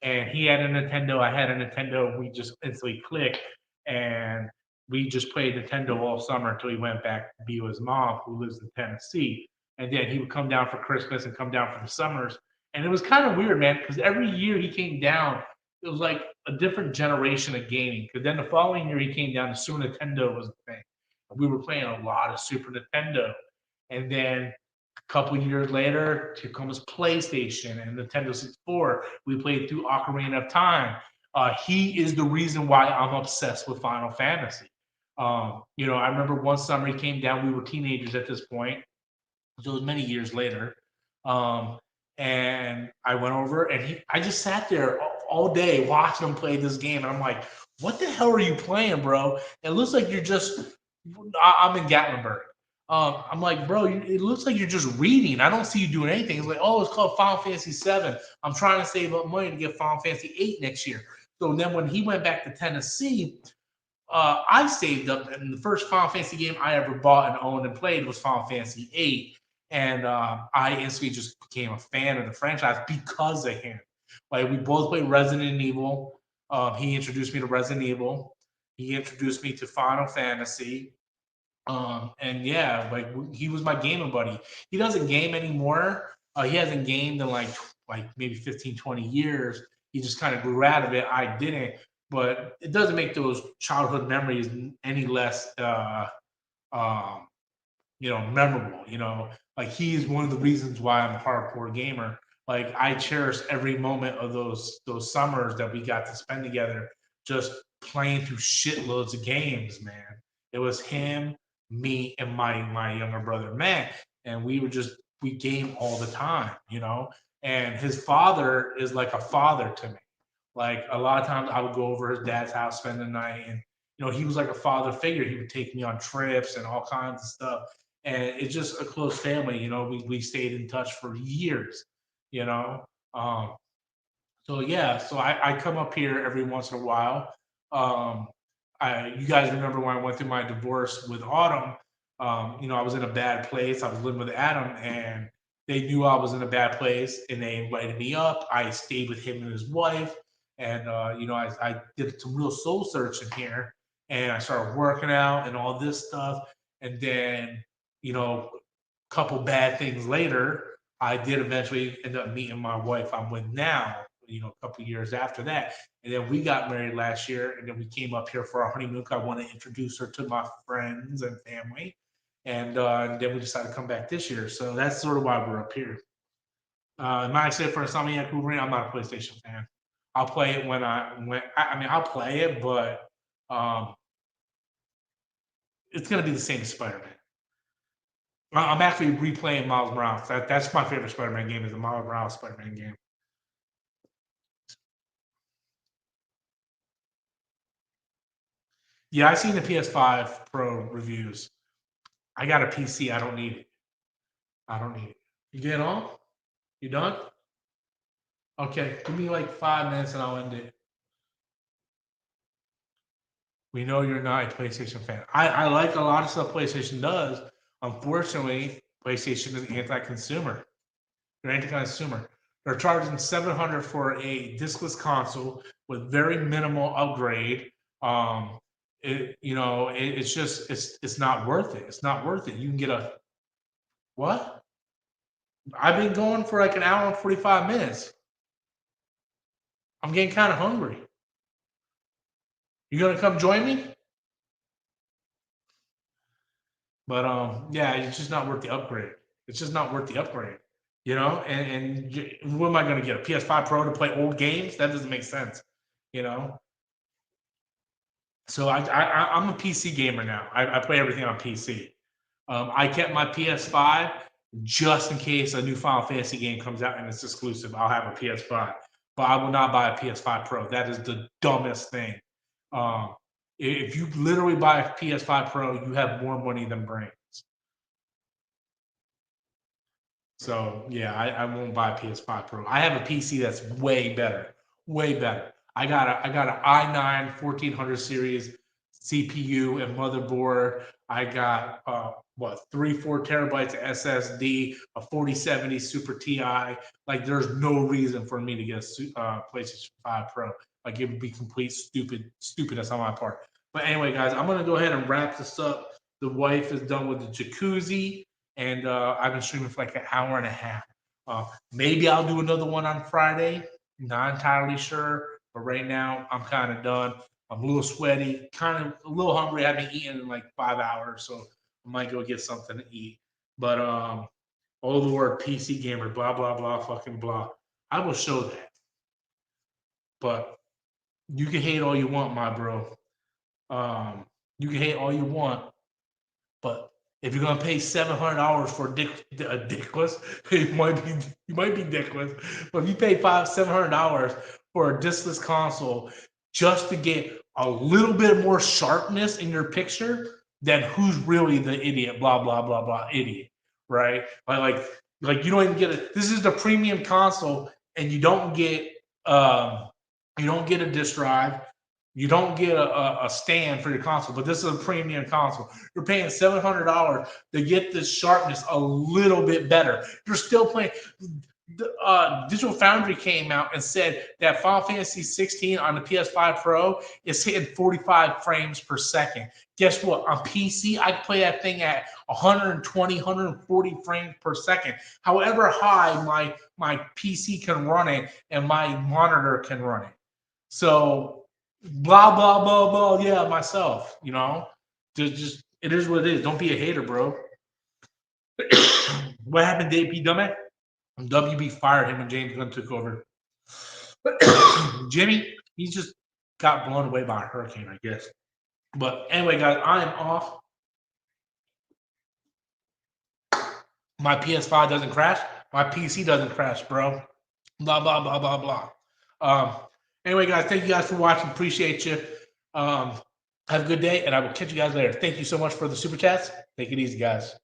and he had a Nintendo, I had a Nintendo, we just instantly clicked, and we just played Nintendo all summer until he went back to be with his mom, who lives in Tennessee. And then he would come down for Christmas and come down for the summers. And it was kind of weird, man, because every year he came down, it was like a different generation of gaming. Because then the following year he came down, the Super Nintendo was the thing. And we were playing a lot of Super Nintendo. And then a couple years later, here comes PlayStation and Nintendo 64. We played through Ocarina of Time. He is the reason why I'm obsessed with Final Fantasy. I remember one summer he came down. We were teenagers at this point, so it was many years later. Um, and I went over, and I just sat there all day watching him play this game, and I'm like, "What the hell are you playing, bro? It looks like you're just." I'm in Gatlinburg. I'm like, bro, it looks like you're just reading. I don't see you doing anything. It's like, oh, it's called Final Fantasy VII. I'm trying to save up money to get Final Fantasy VIII next year. So then when he went back to Tennessee, I saved up, and the first Final Fantasy game I ever bought and owned and played was Final Fantasy VIII, and I instantly just became a fan of the franchise because of him. Like we both played Resident Evil. He introduced me to Resident Evil. He introduced me to Final Fantasy. And yeah, like he was my gaming buddy. He doesn't game anymore. He hasn't gamed in like maybe 15, 20 years. He just kind of grew out of it. I didn't, but it doesn't make those childhood memories any less um memorable. Like he's one of the reasons why I'm a hardcore gamer. Like I cherish every moment of those summers that we got to spend together, just playing through shitloads of games, man. It was him, me, and my younger brother Matt, and we game all the time. And his father is like a father to me. Like a lot of times I would go over his dad's house, spend the night, and he was like a father figure. He would take me on trips and all kinds of stuff, and it's just a close family. We stayed in touch for years. You know, um, so yeah, so I come up here every once in a while. Um, you guys remember when I went through my divorce with Autumn? I was in a bad place. I was living with Adam, and they knew I was in a bad place, and they invited me up. I stayed with him and his wife, and I did some real soul searching here, and I started working out and all this stuff, and then couple bad things later, I did eventually end up meeting my wife I'm with now, a couple years after that. And then we got married last year, and then we came up here for our honeymoon. I want to introduce her to my friends and family. And then we decided to come back this year. So that's sort of why we're up here. Am I excited for Insomniac Wolverine? I'm not a PlayStation fan. I'll play it when I'll play it, but um, it's gonna be the same as Spider-Man. I'm actually replaying Miles Morales. That's my favorite Spider-Man game is the Miles Morales Spider-Man game. Yeah, I've seen the PS5 Pro reviews. I got a PC. I don't need it. I don't need it. You getting on? You done? Okay, give me like 5 minutes and I'll end it. We know you're not a PlayStation fan. I like a lot of stuff PlayStation does. Unfortunately, PlayStation is anti-consumer. They're anti-consumer. They're charging 700 for a discless console with very minimal upgrade. Um, it's not worth it. It's not worth it. You can get a what? I've been going for like an hour and 45 minutes. I'm getting kind of hungry. You gonna come join me? But yeah, it's just not worth the upgrade. It's just not worth the upgrade. And what am I gonna get? A PS5 Pro to play old games? That doesn't make sense. You know. So I'm a PC gamer now. I play everything on PC. I kept my PS5 just in case a new Final Fantasy game comes out and it's exclusive. I'll have a PS5, but I will not buy a PS5 Pro. That is the dumbest thing. Um, if you literally buy a PS5 Pro, you have more money than brains. So yeah, I won't buy a PS5 Pro. I have a PC that's way better. I got an i9 1400 series CPU and motherboard. I got 3-4 terabytes of SSD, a 4070 Super Ti. Like there's no reason for me to get a PlayStation 5 Pro. Like it would be complete stupidness on my part. But anyway, guys, I'm gonna go ahead and wrap this up. The wife is done with the jacuzzi and I've been streaming for like an hour and a half. Maybe I'll do another one on Friday. Not entirely sure, but right now I'm kind of done. I'm a little sweaty, kind of a little hungry. I haven't eaten in like 5 hours, so I might go get something to eat. But oh Lord, PC gamer, blah blah blah, fucking blah. I will show that. But you can hate all you want, my bro. You can hate all you want, but if you're gonna pay $700 for a dickless, you might be dickless. But if you pay 700 dollars for a discless console just to get a little bit more sharpness in your picture, then who's really the idiot? Blah blah blah blah idiot, right? Like you don't even get it. This is the premium console, and you don't get You don't get a disk drive. You don't get a stand for your console, but this is a premium console. You're paying $700 to get this sharpness a little bit better. You're still playing. Digital Foundry came out and said that Final Fantasy 16 on the PS5 Pro is hitting 45 frames per second. Guess what? On PC, I play that thing at 120, 140 frames per second. However high my PC can run it and my monitor can run it. So blah blah blah blah. Yeah, myself. Just it is what it is. Don't be a hater, bro. What happened to AP Dumbass? WB fired him when James Gunn took over. Jimmy, he just got blown away by a hurricane, I guess. But anyway, guys, I am off. My PS5 doesn't crash. My PC doesn't crash, bro. Blah, blah, blah, blah, blah. Anyway, guys, thank you guys for watching. Appreciate you. Have a good day, and I will catch you guys later. Thank you so much for the super chats. Take it easy, guys.